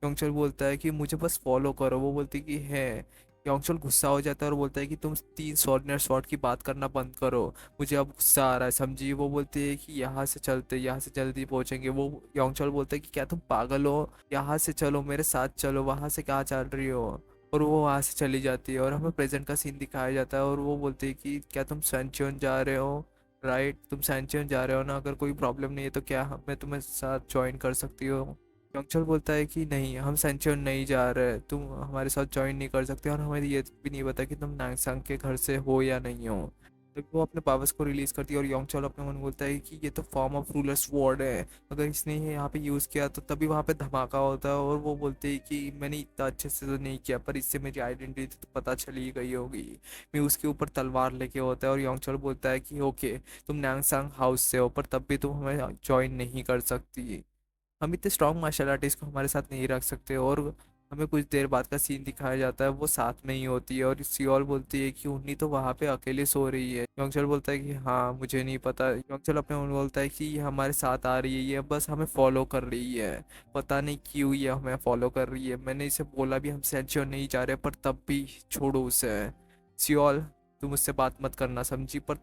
योंगचल बोलता है कि मुझे बस फॉलो करो। वो बोलती है कि है। योंगचल गुस्सा हो जाता है और बोलता है कि तुम 3 स्वॉर्नियर स्वॉर्ड की बात करना बंद करो, मुझे अब गुस्सा आ रहा है, समझी। वो बोलती है कि यहाँ से चलते, यहाँ से जल्दी पहुंचेंगे। वो योंगचल बोलता है कि क्या तुम पागल हो, यहाँ से चलो, मेरे साथ चलो, वहाँ से कहाँ चल रही हो। और वो वहाँ से चली जाती है और हमें प्रेजेंट का सीन दिखाया जाता है। और वो बोलती है कि क्या तुम सैनच्योन जा रहे हो। राइट, तुम सैनच्योन जा रहे हो ना, अगर कोई प्रॉब्लम नहीं है तो क्या मैं तुम्हें साथ ज्वाइन कर सकती हो। योंगचल बोलता है कि नहीं, हम सैनच्योन नहीं जा रहे, तुम हमारे साथ ज्वाइन नहीं कर सकते, और हमें ये भी नहीं पता कि तुम नांगसांग के घर से हो या नहीं हो। तभी वो अपने पावर्स को रिलीज करती है और योंगचल अपने मन में बोलता है कि ये तो फॉर्म ऑफ रूलर स्वॉर्ड है, अगर इसने ये यहाँ पे यूज़ किया तो तभी वहाँ पे धमाका होता है। और वो बोलते हैं कि मैंने इतना अच्छे से तो नहीं किया, पर इससे मेरी आइडेंटिटी तो पता चली ही गई होगी। मैं उसके ऊपर तलवार लेके होता है। और योंगचल बोलता है कि ओके, तुम नांगसांग हाउस से हो, पर तब भी तुम हमें ज्वाइन नहीं कर सकती, हम इतने स्ट्रॉन्ग मार्शल आर्टिस्ट को हमारे साथ नहीं रख सकते। और हमें कुछ देर बाद का सीन दिखाया जाता है, वो साथ में ही होती है। और सियोल बोलती है कि उन्हीं तो वहाँ पे अकेले सो रही है। योंगचल बोलता है कि हाँ मुझे नहीं पता। योंगचल अपने मन में बोलता है कि ये हमारे साथ आ रही है, ये बस हमें फॉलो कर रही है, पता नहीं क्यों ये हमें फॉलो कर रही है। मैंने इसे बोला भी हम सेंचुर नहीं जा रहे, पर तब भी छोड़ो उसे। सियोल, तुम उससे बात मत करना, समझी। पर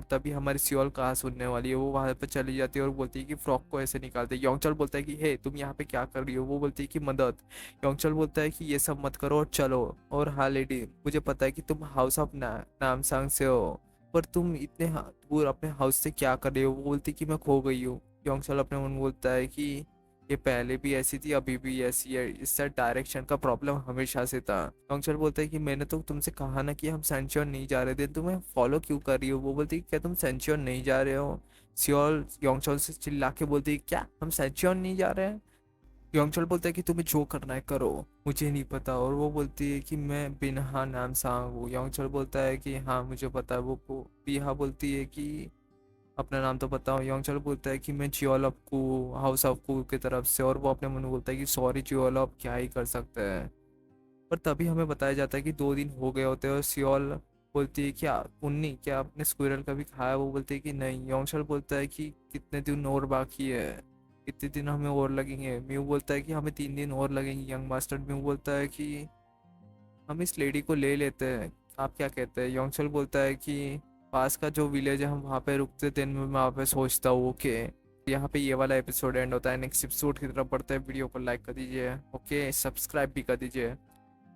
तभी हमारी सियोल कहाँ सुनने वाली है। वो वहां पे चली जाती है और बोलती है कि फ्रॉक को ऐसे निकालते। योंगचल बोलता है कि हे, तुम यहाँ पे क्या कर रही हो। वो बोलती है कि मदद। योंगचल बोलता है कि ये सब मत करो और चलो। और हाँ लेडी, मुझे पता है कि तुम हाउस ऑफ नामसांग से हो, पर तुम इतने दूर अपने हाउस से क्या कर रहे हो। वो बोलती है कि मैं खो गई हूँ। योंगचल अपने मन में बोलता है कि ये पहले भी ऐसी थी, अभी भी ऐसी है, इससे डायरेक्शन का प्रॉब्लम हमेशा से था। योंगचल बोलता है कि मैंने तो तुमसे कहा ना कि हम सेंचुर नहीं जा रहे थे, तुम्हें फॉलो क्यों कर रही हो। वो बोलती है क्या तुम सेंचुर नहीं जा रहे हो। सियोल योंगचल से चिल्ला के बोलती है क्या हम सेंचुर नहीं जा रहे हैं। योंगचल बोलता है कि तुम्हें जो करना है करो, मुझे नहीं पता। और वो बोलती है कि मैं बिनहा नाम सांग हूँ। योंगचल बोलता है कि हाँ मुझे पता है। वो बिहा बोलती है कि अपना नाम तो बताओ। योंगचल बोलता है कि मैं जियोलॉप कू, हाउस ऑफ कू की तरफ से। और वो अपने मन में बोलता है कि सॉरी जियोलॉप, क्या ही कर सकते हैं। पर तभी हमें बताया जाता है कि 2 दिन हो गए होते हैं। और सियोल बोलती है क्या उन्नी, क्या आपने स्क्विरल कभी खाया। वो बोलती है कि नहीं। योंगचल बोलता है कि कितने दिन और बाकी है, कितने दिन हमें और लगेंगे। म्यू बोलता है कि हमें 3 दिन और लगेंगे। यंग मास्टर म्यू बोलता है कि हम इस लेडी को ले लेते हैं, आप क्या कहते हैं। योंगचल बोलता है कि पास का जो विलेज है हम वहाँ पे रुकते दिन में, मैं वहाँ पे सोचता हूँ। ओके, यहाँ पे ये वाला एपिसोड एंड होता है। नेक्स्ट एपिसोड की तरफ बढ़ते हैं, वीडियो को लाइक कर दीजिए। ओके, सब्सक्राइब भी कर दीजिए।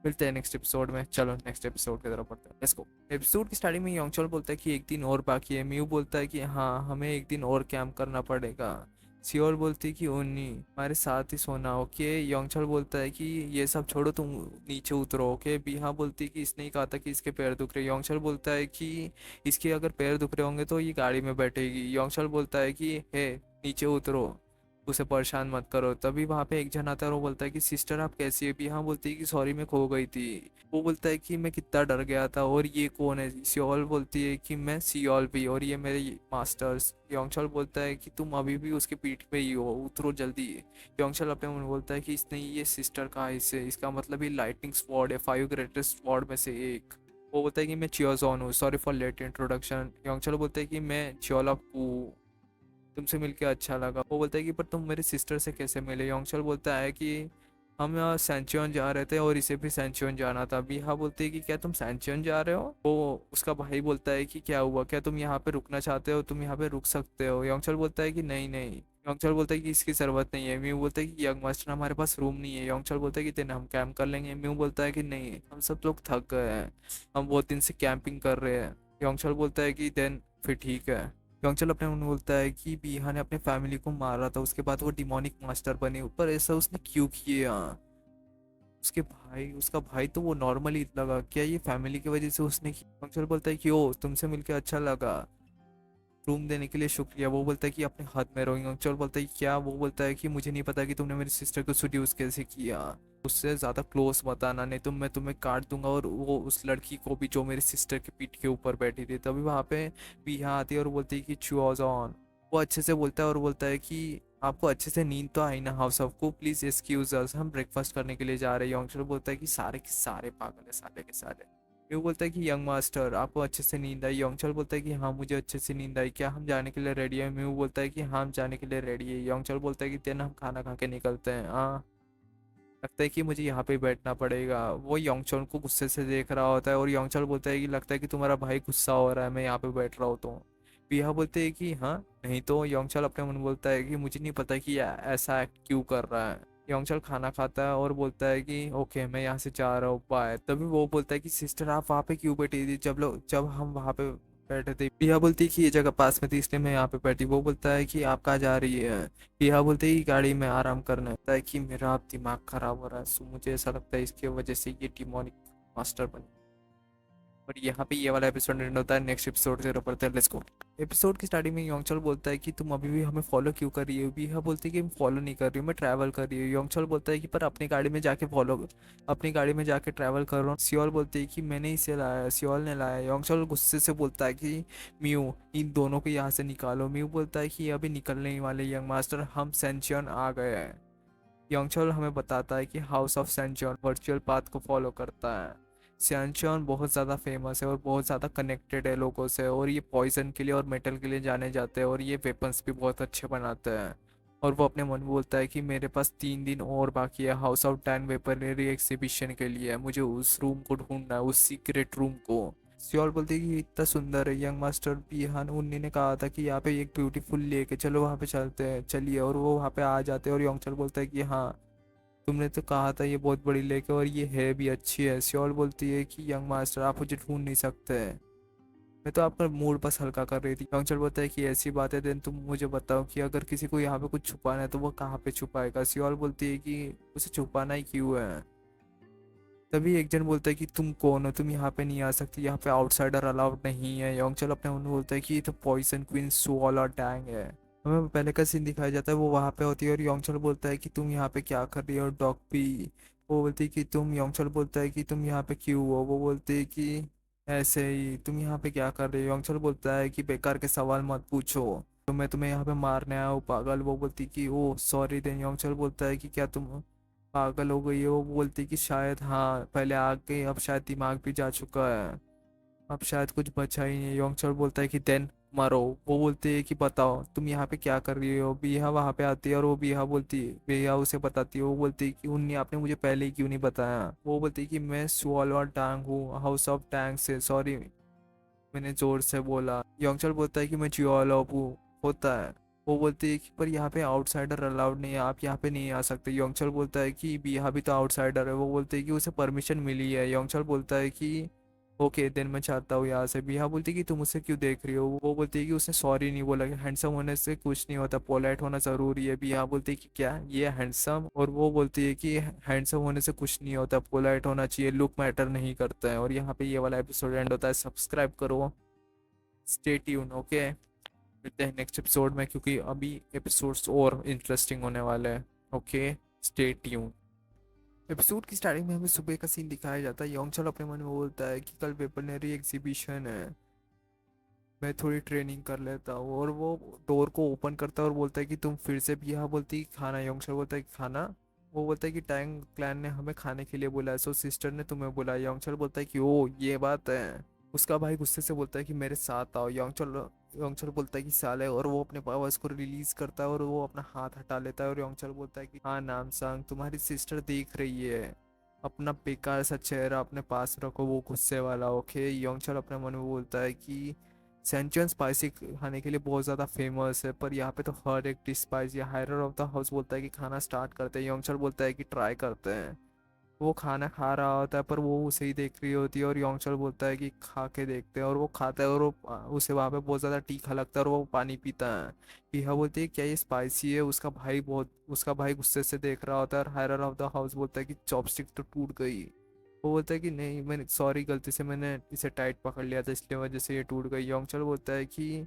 मिलते हैं नेक्स्ट एपिसोड में। चलो नेक्स्ट एपिसोड की तरफ बढ़ते हैं, लेट्स गो। एपिसोड की स्टार्टिंग में योंगचल बोलता है कि 1 दिन और बाकी है। म्यू बोलता है कि हाँ हमें 1 दिन और कैंप करना पड़ेगा। सियोल बोलती है कि ओनी हमारे साथ ही सोना। ओके, योंगचल बोलता है कि ये सब छोड़ो, तुम नीचे उतरो। ओके, बिहा बोलती है कि इसने ही कहा था कि इसके पैर दुख रहे। योंगचल बोलता है कि इसके अगर पैर दुख रहे होंगे तो ये गाड़ी में बैठेगी। योंगचल बोलता है कि हे, नीचे उतरो, उसे परेशान मत करो। तभी वहां पे एक जन आता है और वो बोलता है कि सिस्टर आप कैसी है। भी हाँ बोलती है कि सॉरी मैं खो गई थी। वो बोलता है कि मैं कितना डर गया था, और ये कौन है। सियोल बोलती है कि मैं सियोल भी, और ये मेरे मास्टर्स। योंगचल बोलता है कि तुम अभी भी उसके पीठ पे ही हो, उतरो जल्दी। योंगचल अपने मन में बोलता है कि इसने ये सिस्टर कहा इससे, इसका मतलब ये लाइटनिंग स्वॉर्ड है, 5 ग्रेटेस्ट स्वॉर्ड में से एक। वो बोलता है कि मैं चियोजॉन हूँ, सॉरी फॉर लेट इंट्रोडक्शन। योंगचल बोलता है कि मैं चियोला हूँ, तुमसे मिलके अच्छा लगा। वो बोलता है कि पर तुम मेरे सिस्टर से कैसे मिले। योंगचल बोलता है कि हम यहाँ सैंचुन जा रहे थे और इसे भी सैंचुन जाना था। बिहा बोलते हैं कि क्या तुम सैंचुन जा रहे हो? वो उसका भाई बोलता है कि क्या हुआ, क्या तुम यहाँ पे रुकना चाहते हो, तुम यहाँ पे रुक सकते हो। योंगचल बोलता है कि नहीं नहीं। योंगचल बोलता है कि इसकी ज़रूरत नहीं है। म्यू बोलता है कि यंग मास्टर हमारे पास रूम नहीं है। योंगचल बोलता है कि दिन हम कैंप कर लेंगे। म्यू बोलता है कि नहीं, हम सब लोग थक गए हैं, हम बहुत दिन से कैंपिंग कर रहे हैं। योंगचल बोलता है कि देन फिर ठीक है। योंगचल अपने उन्हें बोलता है कि बिहा ने अपने फैमिली को मारा था, उसके बाद वो डिमोनिक मास्टर बने, पर ऐसा उसने क्यों किया? उसका भाई तो वो नॉर्मली लगा, क्या ये फैमिली की वजह से उसने किया? योंगचल बोलता है कि ओ तुमसे मिलके अच्छा लगा, रूम देने के लिए शुक्रिया। वो बोलता है कि अपने हाथ में रहो। योंगचल बोलता है कि क्या? वो बोलता है कि मुझे नहीं पता कि तुमने मेरी सिस्टर को सेड्यूस कैसे किया, उससे ज़्यादा क्लोज मत आना, नहीं तो मैं तुम्हें काट दूंगा। और वो उस लड़की को भी जो मेरी सिस्टर के पीठ के ऊपर बैठी थी। तभी वहाँ पे बिहा आती है और बोलती है कि चूज ऑन। वो अच्छे से बोलता है और बोलता है कि आपको अच्छे से नींद तो आई ना हाउस ऑफ को, प्लीज़ एक्सक्यूज अस, हम ब्रेकफास्ट करने के लिए जा रहे हैं। योंगचल बोलता है कि सारे के सारे पागल है, सारे के सारे। वो बोलता है कि यंग मास्टर आपको अच्छे से नींद आई? योंगचल बोलता है कि हाँ मुझे अच्छे से नींद आई, क्या हम जाने के लिए रेडी है? म्यू बोलता है कि हाँ हम जाने के लिए रेडी है। योंगचल बोलता है कि तेन हम खाना खा के निकलते हैं। हाँ, लगता है कि मुझे यहाँ पे ही बैठना पड़ेगा। वो योंगचल को गुस्से से देख रहा होता है और योंगचल बोलता है कि लगता है कि तुम्हारा भाई गुस्सा हो रहा है, मैं यहाँ पे बैठ रहा हूँ तो। बिहा बोलते हैं कि हाँ नहीं तो। योंगचल अपने मन बोलता है कि मुझे नहीं पता कि ऐसा एक्ट क्यों कर रहा है। योंगचल खाना खाता है और बोलता है कि ओके मैं यहाँ से जा रहा हूँ, बाय। तभी वो बोलता है कि सिस्टर आप वहाँ पे क्यों बैठी थी जब हम वहाँ पे बैठे थे? बिहा बोलती है कि ये जगह पास में थी इसलिए मैं यहाँ पे बैठी। वो बोलता है कि आप कहाँ जा रही है? बिहा बोलते ही गाड़ी में आराम करना होता है कि मेरा अब दिमाग खराब हो रहा है, सो मुझे ऐसा लगता है इसकी वजह से ये डिमोनिक मास्टर बन। और यहाँ पे ये वाला एपिसोड एंड होता है। नेक्स्ट एपिसोड से पढ़ते हैं, लेट्स गो। एपिसोड की स्टार्टिंग में योंगचल बोलता है कि तुम अभी भी हमें फॉलो क्यों कर रही हो? बिहा बोलती है कि मैं फॉलो नहीं कर रही हूँ, मैं ट्रैवल कर रही हूँ। योंगचल बोलता है कि पर अपनी गाड़ी में जाके अपनी गाड़ी में जाके ट्रैवल कर रहा हूँ। सियोल बोलती है कि मैंने इसे लाया, सियोल ने लाया। योंगचल गुस्से से बोलता है कि म्यू इन दोनों को यहाँ से निकालो। म्यू बोलता है कि अभी निकलने ही वाले यंग मास्टर, हम सेंचियन आ गए हैं। योंगचल हमें बताता है कि हाउस ऑफ सैनचॉन वर्चुअल पाथ को फॉलो करता है। सैनचॉन बहुत ज़्यादा फेमस है और बहुत ज़्यादा कनेक्टेड है लोगों से, और ये पॉइजन के लिए और मेटल के लिए जाने जाते हैं और ये वेपन्स भी बहुत अच्छे बनाते हैं। और वो अपने मन में बोलता है कि मेरे पास 3 दिन और बाकी है house of tan weaponry exhibition के लिए, मुझे उस रूम को ढूंढना है, उस सीक्रेट रूम को। सियोल बोलती है कि इतना सुंदर है। यंग मास्टर बिहान उन्नी ने कहा था कि यहाँ पे एक ब्यूटीफुल लेक है, चलो वहाँ पे चलते हैं, चलिए। और वो वहाँ पे आ जाते हैं और योंगचल बोलता है कि हाँ तुमने तो कहा था ये बहुत बड़ी लेक है और ये है भी अच्छी है। सियोल बोलती है कि यंग मास्टर आप मुझे ढूंढ नहीं सकते, मैं तो आपका मूड बस हल्का कर रही थी। योंगचल बोलता है कि ऐसी बात है, देन तुम मुझे बताओ कि अगर किसी को यहाँ पे कुछ छुपाना है तो वो कहाँ पे छुपाएगा? सियोल बोलती है कि उसे छुपाना ही क्यों है? तभी एक जन बोलता है कि तुम कौन हो, तुम यहाँ पे नहीं आ सकती, यहाँ पे आउटसाइडर अलाउड नहीं है। योंगचल अपने उन्हें बोलता है कि ये तो पॉइजन क्वीन सुअल और टैंग है। हमें पहले का सीन दिखाया जाता है, वो वहाँ पे होती है और योंगचल बोलता है कि तुम यहाँ पे क्या कर रही हो डॉग पी? वो बोलती है कि तुम, योंगचल बोलता है कि तुम यहाँ पे क्यों हो? वो बोलती है कि ऐसे ही। तुम यहाँ पे क्या कर रही हो? योंगचल बोलता है कि बेकार के सवाल मत पूछो, तो मैं तुम्हें यहाँ पे मारने आया हूँ पागल। वो बोलती कि ओ सॉरी। देन योंगचल बोलता है कि क्या तुम पागल हो गई है? वो बोलती कि शायद हाँ, पहले आ गई अब शायद दिमाग भी जा चुका है, अब शायद कुछ बचा ही नहीं। योंगचल बोलता है कि देन मरो। वो बोलती है कि बताओ तुम यहाँ पे क्या कर रही हो? बिहा वहाँ पे आती है और वो बिहा उसे बताती है। वो बोलती है कि उन्नी आपने मुझे पहले ही क्यों नहीं बताया? वो बोलती है कि मैं सुअल टांग हूँ, हाउस ऑफ टैंग से, सॉरी मैंने जोर से बोला। योंगचल बोलता है कि मैं जियोलॉबू होता है। वो बोलती है कि पर यहाँ पे आउटसाइडर अलाउड नहीं है, आप यहाँ पे नहीं आ सकते। योंगचल बोलता है कि बिहा भी तो आउटसाइडर है। वो बोलती है कि उसे परमिशन मिली है। योंगचल बोलता है कि ओके देन मैं चाहता हूँ यहाँ से। बिहा बोलती है कि तुम उसे क्यों देख रही हो? वो बोलती है कि उसने सॉरी नहीं बोला, कि हैंडसम होने से कुछ नहीं होता, पोलाइट होना ज़रूरी है। बिहा बोलती है कि क्या ये हैंडसम? और वो बोलती है कि हैंडसम होने से कुछ नहीं होता, पोलाइट होना चाहिए, लुक मैटर नहीं करता है। और यहाँ पे ये वाला एपिसोड एंड होता है। सब्सक्राइब करो, स्टे ट्यून, ओके। मिलते हैं नेक्स्ट एपिसोड में, क्योंकि अभी एपिसोड्स और इंटरेस्टिंग होने वाले हैं। Okay, stay tune. एपिसोड की स्टार्टिंग में हमें सुबह का सीन दिखाया जाता है। योंगचल अपने मन में बोलता है कि कल वेपनरी एग्जीबिशन है, मैं थोड़ी ट्रेनिंग कर लेता हूँ। और वो डोर को ओपन करता है और बोलता है कि तुम फिर से भी यहाँ, बोलती है कि खाना। योंगचल बोलता है कि खाना? वो बोलता है कि टैंग क्लैन ने हमें खाने के लिए बुलाया, सो सिस्टर ने तुम्हें बुलाया। योंगचल बोलता है कि ओ ये बात है। उसका भाई गुस्से से बोलता है कि मेरे साथ आओ। योंगचल योंगचल बोलता है कि साले, और वो अपने पावर्स को रिलीज करता है और वो अपना हाथ हटा लेता है और योंगचल बोलता है कि हाँ नामसांग, तुम्हारी सिस्टर देख रही है, अपना बेकार सा चेहरा अपने पास रखो, वो गुस्से वाला। ओके, योंगचल अपने मन में बोलता है कि सेंचुअन स्पाइसी खाने के लिए बहुत ज़्यादा फेमस है, पर यहाँ पे तो हर एक डिश स्पाइसी है। हायरर ऑफ द हाउस बोलता है कि खाना स्टार्ट करते हैं। योंगचल बोलता है कि ट्राई करते हैं। वो खाना खा रहा होता है पर वो उसे ही देख रही होती है और योंगचल बोलता है कि खा के देखते हैं, और वो खाता है और वो उसे वहाँ पे बहुत ज़्यादा तीखा लगता है और वो पानी पीता है। पीहा बोलती है क्या ये स्पाइसी है। उसका भाई गुस्से से देख रहा होता है और हायरर ऑफ द हाउस बोलता है कि चॉपस्टिक तो टूट गई। वो बोलता है कि नहीं, मैंने सॉरी, गलती से मैंने इसे टाइट पकड़ लिया था, इसलिए वजह से ये टूट गई। योंगचल बोलता है कि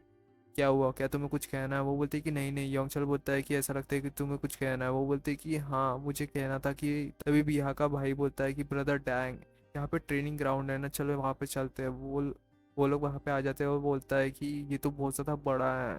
क्या हुआ, क्या तुम्हें कुछ कहना है। वो बोलती है कि नहीं नहीं। योंगचल बोलता है कि ऐसा लगता है कि तुम्हें कुछ कहना है। वो बोलती है कि हाँ मुझे कहना था कि तभी बिहा का भाई बोलता है कि ब्रदर डैंग, यहाँ पे ट्रेनिंग ग्राउंड है ना, चलो वहाँ पे चलते हैं। वो लोग वहाँ पे आ जाते हैं और बोलता है कि ये तो बहुत ज़्यादा बड़ा है।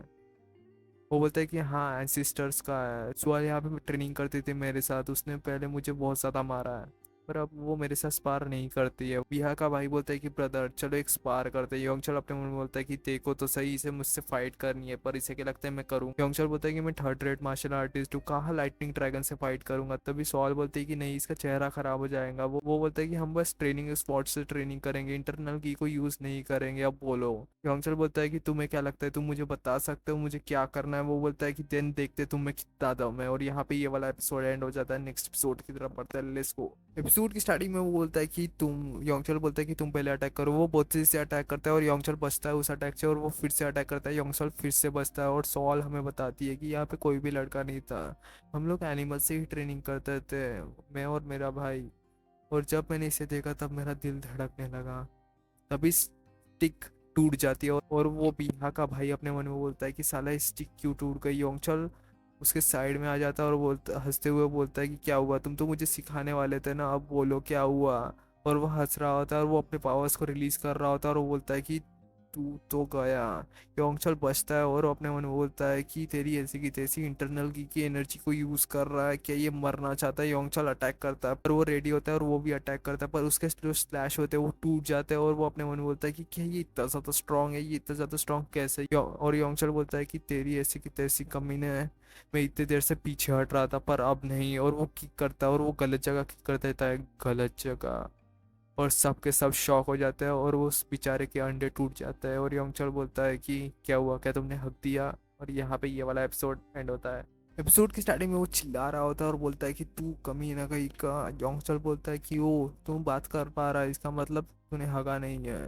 वो बोलता है कि हाँ एंसिस्टर्स का है। सुअल यहाँ पे ट्रेनिंग करती थी मेरे साथ, उसने पहले मुझे बहुत ज़्यादा मारा है, पर अब वो मेरे साथ स्पार नहीं करती है। बिहा का भाई बोलता है कि ब्रदर चलो एक स्पार करते हैं। योंगचल अपने मन में बोलता है कि देखो तो सही, इसे मुझसे फाइट करनी है, पर इसे क्या लगता है मैं करूँ। योंगचल बोलता है कि मैं थर्ड रेट मार्शल आर्टिस्ट हूँ, कहाँ लाइटनिंग ड्रैगन से फाइट करूंगा। तभी सॉल बोलते हैं कि नहीं, इसका चेहरा खराब हो जाएगा। वो बोलता है कि हम बस ट्रेनिंग स्पॉट से ट्रेनिंग करेंगे, इंटरनल की को यूज़ नहीं करेंगे। अब बोलो। योंगचल बोलता है कि तुम्हें क्या लगता है, तुम मुझे बता सकते हो मुझे क्या करना है। वो बोलता है कि दिन देखते तुम्हें कितना दम है। और यहाँ पे ये वाला एपिसोड एंड हो जाता है। नेक्स्ट एपिसोड की तरफ बढ़ता है, लेट्स गो। एपिसोड की स्टार्टिंग में वो बोलता है कि योंगचल बोलता है कि तुम पहले अटैक करो। वो बहुत तेजी से अटैक करता है और योंगचल बचता है उस अटैक से, और वो फिर से अटैक करता है। योंगचल फिर से बचता है और सॉल हमें बताती है कि यहाँ पे कोई भी लड़का नहीं था, हम लोग एनिमल से ही ट्रेनिंग करते थे, मैं और मेरा भाई। और जब मैंने इसे देखा तब मेरा दिल धड़कने लगा। तभी स्टिक टूट जाती है और वो बिहा का भाई अपने मन में बोलता है कि साला स्टिक क्यों टूट गई। योंगचल उसके साइड में आ जाता है और बोलता, हंसते हुए बोलता है कि क्या हुआ, तुम तो मुझे सिखाने वाले थे ना, अब बोलो क्या हुआ। और वो हंस रहा होता है और वो अपने पावर्स को रिलीज कर रहा होता है और वो बोलता है कि तू तो गया। योंगचल बचता है और अपने मन में बोलता है कि तेरी ऐसी की तैसी इंटरनल की एनर्जी को यूज कर रहा है, क्या ये मरना चाहता है। योंगचल अटैक करता है पर वो रेडी होता है और वो भी अटैक करता है, पर उसके जो स्लैश होते हैं वो टूट जाते हैं। और वो अपने मन में बोलता है कि क्या ये इतना ज्यादा स्ट्रांग है, ये इतना ज्यादा स्ट्रांग कैसे। और योंगचल बोलता है कि तेरी ऐसी की तैसी कमीने है, मैं इतनी देर से पीछे हट रहा था पर अब नहीं। और वो किक करता है और वो गलत जगह किक कर देता है, गलत जगह। और सब के सब शॉक हो जाते हैं और वो उस बेचारे के अंडे टूट जाते हैं। और योंगचल बोलता है कि क्या हुआ, क्या तुमने हक दिया। और यहाँ पे ये वाला एपिसोड एंड होता है। एपिसोड की स्टार्टिंग में वो चिल्ला रहा होता है और बोलता है कि तू कमीना कहीं का। योंगचल बोलता है कि ओ तुम बात कर पा रहा है, इसका मतलब तूने हगा नहीं है।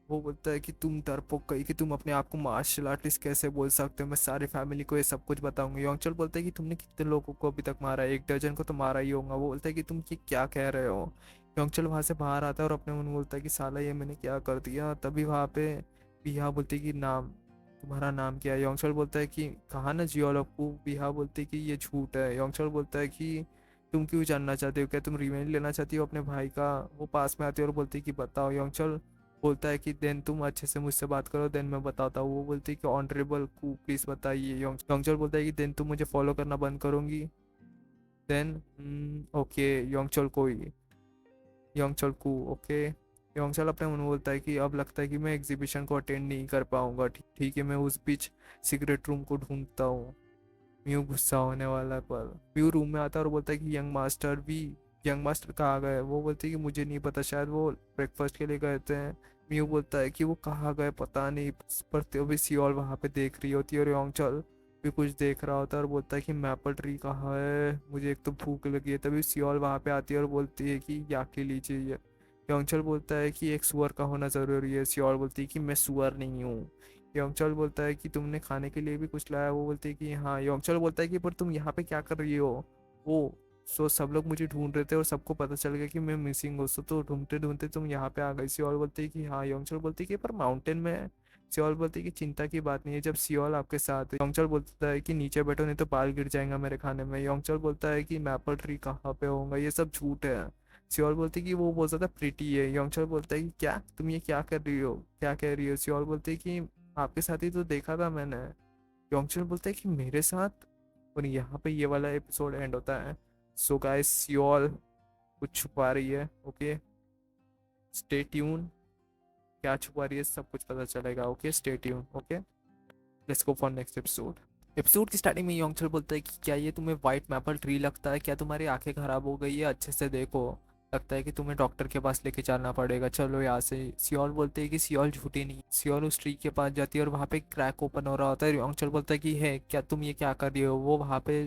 वो बोलता है कि तुम डरपोक कहीं, कि तुम अपने आप को मार्शल आर्टिस्ट कैसे बोल सकते हो, मैं सारी फैमिली को ये सब कुछ बताऊंगा। योंगचल बोलता है कि तुमने कितने लोगों को अभी तक मारा है, 1 दर्जन को तो मारा ही होगा। वो बोलता है कि तुम ये क्या कह रहे हो। योंगचल वहां से बाहर आता है और अपने मन में बोलता है कि साला ये मैंने क्या कर दिया। तभी वहां पे बिहा बोलती है कि नाम, तुम्हारा नाम क्या है। योंगचल बोलता है कि कहा ना जियोलॉपू। बिहा बोलती है कि ये झूठ है। योंगचल बोलता है कि तुम क्यों जानना चाहते हो, क्या तुम रिवेंज लेना चाहती हो अपने भाई का। वो पास में आती है और बोलती है कि बताओ। योंगचल बोलता है कि देन तुम अच्छे से मुझसे बात करो, देन मैं बताता हूँ। वो बोलती है कि ऑनरेबल कू प्लीज बताइए। योंगचल बोलता है कि देन तुम मुझे फॉलो करना बंद करोगी। देन ओके योंगचल कोई, योंगचल कू ओके। योंगचल अपने मन में बोलता है कि अब लगता है कि मैं एग्जीबिशन को अटेंड नहीं कर पाऊंगा। ठीक है, मैं उस बीच सीक्रेट रूम को ढूंढता हूँ। म्यू गुस्सा होने वाला है, पर म्यू रूम में आता है और बोलता है कि यंग मास्टर कहाँ गए। वो बोलती है कि मुझे नहीं पता, शायद वो ब्रेकफास्ट के लिए गए थे। म्यू बोलता है कि वो कहाँ गए पता नहीं, पर तभी सियोल वहाँ पे देख रही होती है और योंगचल भी कुछ देख रहा होता है और बोलता है कि मैपल ट्री कहाँ है, मुझे एक तो भूख लगी है। तभी सियोल वहाँ पे आती है और बोलती है कि याके लीजिए। योंगचल बोलता है कि एक सुअर का होना ज़रूरी है। सियोल बोलती है कि मैं सुअर नहीं हूँ। योंगचल बोलता है कि तुमने खाने के लिए भी कुछ लाया। वो बोलती है कि हाँ। योंगचल बोलता है कि पर तुम यहाँ पे क्या कर रही हो। वो सब लोग मुझे ढूंढ रहे थे और सबको पता चल गया कि मैं मिसिंग हूँ, तो ढूंढते ढूंढते तुम यहाँ पे आ गई। सियोल बोलती है कि हाँ। योंगचल बोलती है कि पर माउंटेन में है। सियोल बोलती है कि चिंता की बात नहीं है जब सियोल आपके साथ है। योंगचल बोलता है कि नीचे बैठो नहीं तो बाल गिर जाएगा मेरे खाने में। योंगचल बोलता है कि मैपल ट्री कहाँ पे होगा, ये सब झूठ है। सियोल बोलती है कि वो बहुत ज्यादा प्रिटी है। योंगचल बोलता है कि क्या तुम ये क्या कर रही हो, क्या कह रही हो। सियोल बोलती है कि आपके साथ ही तो देखा था मैंने। योंगचल बोलता है कि मेरे साथ। और यहाँ पे ये वाला एपिसोड एंड होता है। सो गाइस सियोल कुछ छुपा रही है। Okay, stay tune. क्या छुपा रही है, सब कुछ पता चलेगा। Okay, stay tune. Okay, let's go for next episode. Episode की स्टार्टिंग में योंगचल बोलता है कि क्या ये तुम्हें वाइट मैपल ट्री लगता है, क्या तुम्हारी आंखें खराब हो गई है, अच्छे से देखो, लगता है कि तुम्हें डॉक्टर के पास लेके जाना पड़ेगा, चलो यहाँ से। सियोल बोलते हैं कि सियोल झूठी नहीं। सियोल उस ट्री के पास जाती है और वहाँ पे क्रैक ओपन हो रहा होता है। योंगचल बोलता है कि है क्या, तुम ये क्या कर रही हो। वो वहाँ पे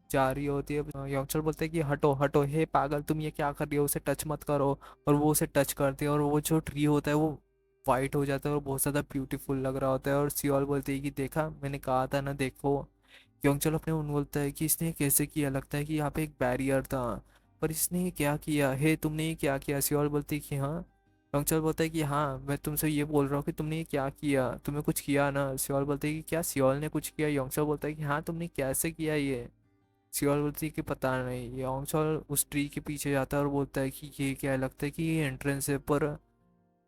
जा रही होती है। योंगचल बोलते हैं कि हटो हटो, हे पागल, तुम ये क्या कर रही हो, उसे टच मत करो। और वो उसे टच करती है और वो जो ट्री होता है वो वाइट हो जाता है और बहुत ज़्यादा ब्यूटीफुल लग रहा होता है। और सियोल बोलती है कि देखा, मैंने कहा था ना, देखो। योंगचल अपने उन बोलता है कि इसने ये कैसे किया, लगता है कि यहाँ पे एक बैरियर था, पर इसने ये क्या किया है, तुमने ये क्या किया। सियोल बोलती है कि हाँ। योंगचल बोलता है कि हाँ, मैं तुमसे ये बोल रहा हूँ कि तुमने ये क्या किया, तुमने कुछ किया ना। सियोल बोलती है कि क्या सियोल ने कुछ किया। योंगचल बोलता है कि हाँ, तुमने कैसे किया ये। सियोल बोलती है कि पता नहीं। योंगचल उस ट्री के पीछे जाता है और बोलता है कि ये क्या है, लगता है कि ये एंट्रेंस है। पर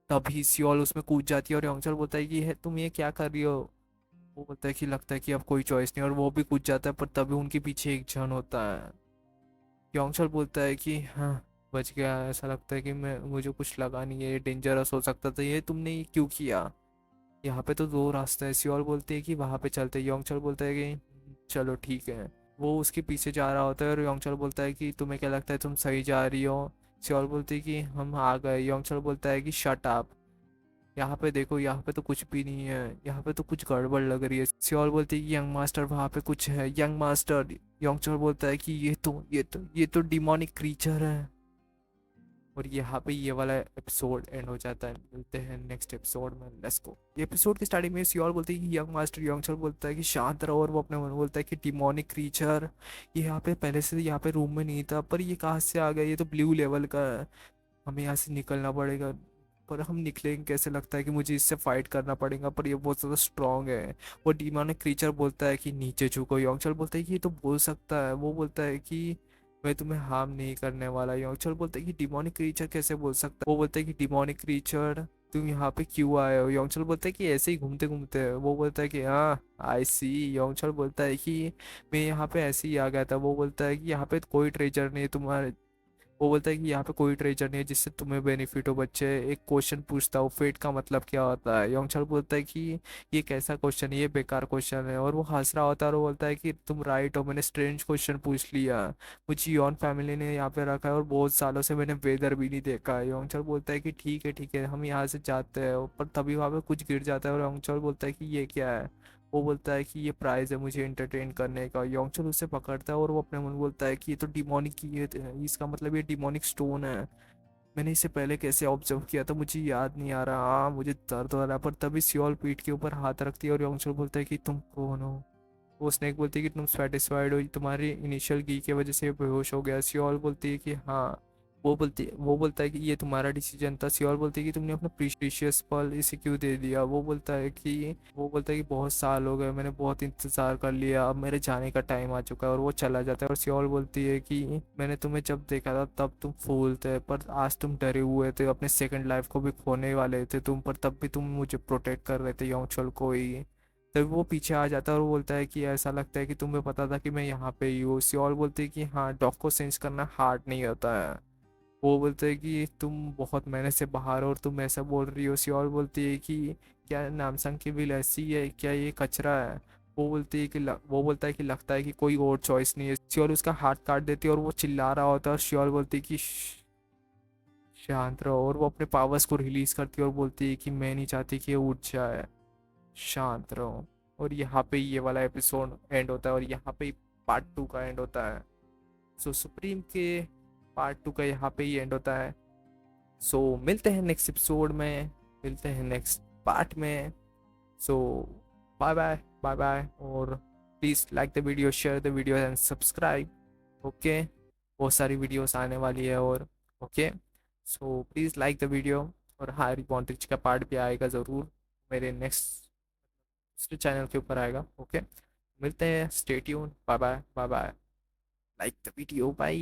तभी सियोल उसमें कूद जाती है और योंगचल बोलता है कि है, तुम ये क्या कर रही हो। वो बोलता है कि लगता है कि अब कोई चॉइस नहीं, और वो भी कूद जाता है। पर तभी उनके पीछे एक जन होता है। योंगचल बोलता है कि हाँ, बच गया। ऐसा लगता है कि मैं, मुझे कुछ लगा नहीं है, ये डेंजरस हो सकता था, ये तुमने ये क्यों किया। यहाँ पे तो दो रास्ते हैं। सियोल बोलती है कि वहाँ पे चलते हैं। योंगचल बोलता है कि चलो ठीक है। वो उसके पीछे जा रहा होता है और योंगचल बोलता है कि तुम्हें क्या लगता है, तुम सही जा रही हो। सियोल बोलती है कि हम आ गए। योंगचल बोलता है कि शट अप, यहाँ पे देखो, यहाँ पे तो कुछ भी नहीं है, यहाँ पे तो कुछ गड़बड़ लग रही है। सियोल बोलती है कि यंग मास्टर वहाँ पे कुछ है। Young master. योंगचल बोलता है कि ये तो डिमोनिक क्रीचर है। और यहाँ पे ये वाला एपिसोड एंड हो जाता है। मिलते हैं नेक्स्ट एपिसोड में, लेट्स गो। ये एपिसोड की स्टार्टिंग में सियोल बोलती है कि यंग मास्टर। योंगचल बोलता है कि शांत रहो, और वो अपने मन में बोलता है कि डिमोनिक क्रीचर, ये यहाँ पे पहले से यहाँ पे रूम में नहीं था, पर ये कहाँ से आ गया, ये तो ब्लू लेवल का है, हमें यहाँ से निकलना पड़ेगा। पर हम निकलेंगे कैसे, लगता है कि मुझे इससे फाइट करना पड़ेगा, पर ये बहुत ज़्यादा स्ट्रांग है। वो डिमोनिक क्रीचर बोलता है कि नीचे झुको। योंगचल बोलता है कि ये तो बोल सकता है। वो बोलता है कि मैं तुम्हें हार्म नहीं करने वाला। योंगचल बोलता है कि डिमोनिक क्रीचर कैसे बोल सकता है। वो बोलता है कि डिमोनिक क्रीचर, तुम यहाँ पे क्यों आए हो। योंगचल बोलता है कि ऐसे ही घूमते घूमते। वो बोलता है कि हाँ, आई सी। योंगचल बोलता है कि मैं यहाँ पे ऐसे ही आ गया था। वो बोलता है कि यहाँ पे कोई ट्रेजर नहीं है तुम्हारे। वो बोलता है कि यहाँ पे कोई ट्रेजर नहीं है जिससे तुम्हें बेनिफिट हो। बच्चे, एक क्वेश्चन पूछता हूँ, फेट का मतलब क्या होता है। योंगचल बोलता है कि ये कैसा क्वेश्चन है, ये बेकार क्वेश्चन है। और वो हंस रहा होता है और वो बोलता है कि तुम राइट हो, मैंने स्ट्रेंज क्वेश्चन पूछ लिया, मुझे यॉन फैमिली ने यहाँ पे रखा है और बहुत सालों से मैंने वेदर भी नहीं देखा है। योंगचल बोलता है कि ठीक है, हम यहाँ से जाते हैं। पर तभी वहाँ पे कुछ गिर जाता है और योंगचल बोलता है कि ये क्या है। वो बोलता है कि ये प्राइज है मुझे एंटरटेन करने का। योंगचल उसे पकड़ता है और वो अपने मन बोलता है कि ये तो डिमोनिक, ये इसका मतलब ये डिमोनिक स्टोन है, मैंने इसे पहले कैसे ऑब्जर्व किया था, मुझे याद नहीं आ रहा। हाँ, मुझे दर्द हो रहा है। पर तभी सियोल पीठ के ऊपर हाथ रखती है और योंगचल बोलता है कि तुम कौन हो। वो स्नेक बोलती है कि तुम सेटिस्फाइड हो, तुम्हारी इनिशियल की वजह से ये बेहोश हो गया। सियोल बोलती है कि हाँ। वो बोलता है कि ये तुम्हारा डिसीजन था। सियोल बोलती है कि तुमने अपना प्रीशियस पल इसे क्यों दे दिया। वो बोलता है कि बहुत साल हो गए, मैंने बहुत इंतजार कर लिया, अब मेरे जाने का टाइम आ चुका है। और वो चला जाता है। और सियोल बोलती है कि मैंने तुम्हें जब देखा था तब तुम फूल थे, पर आज तुम डरे हुए थे, अपने सेकंड लाइफ को भी खोने वाले थे तुम, पर तब भी तुम मुझे प्रोटेक्ट कर रहे थे योंगचल को ही। तभी वो पीछे आ जाता है और वो बोलता है कि ऐसा लगता है कि तुम्हें पता था कि मैं यहाँ पे ही हूँ। सियोल बोलती है कि हाँ, डॉग को सेंस करना हार्ड नहीं होता है। वो बोलते हैं कि तुम बहुत महीने से बाहर हो और तुम ऐसा बोल रही हो। सियोल बोलती है कि क्या नामसंग की विल ऐसी है, क्या ये कचरा है। वो बोलता है कि लगता है कि कोई और चॉइस नहीं है। सियोल उसका हाथ काट देती है और वो चिल्ला रहा होता है। और सियोल बोलती है कि शांत रहो, और वो अपने पावर्स को रिलीज करती है और बोलती है कि मैं नहीं चाहती कि ये उठ जाए, शांत रहो। और यहाँ पे ये वाला एपिसोड एंड होता है और यहाँ पे पार्ट 2 का एंड होता है। सो सुप्रीम के पार्ट 2 का यहाँ पे ही एंड होता है। सो मिलते हैं नेक्स्ट एपिसोड में, मिलते हैं नेक्स्ट पार्ट में। सो बाय बाय, बाय बाय। और please like the video, share the video and subscribe. Okay, बहुत सारी वीडियोस आने वाली है। और okay, so please like the video. और हाँ, रिबॉन्ड्रिच का पार्ट भी आएगा ज़रूर, मेरे नेक्स्ट चैनल के ऊपर आएगा। ओके, मिलते हैं, stay tune, bye bye, bye bye. Like the video, bye.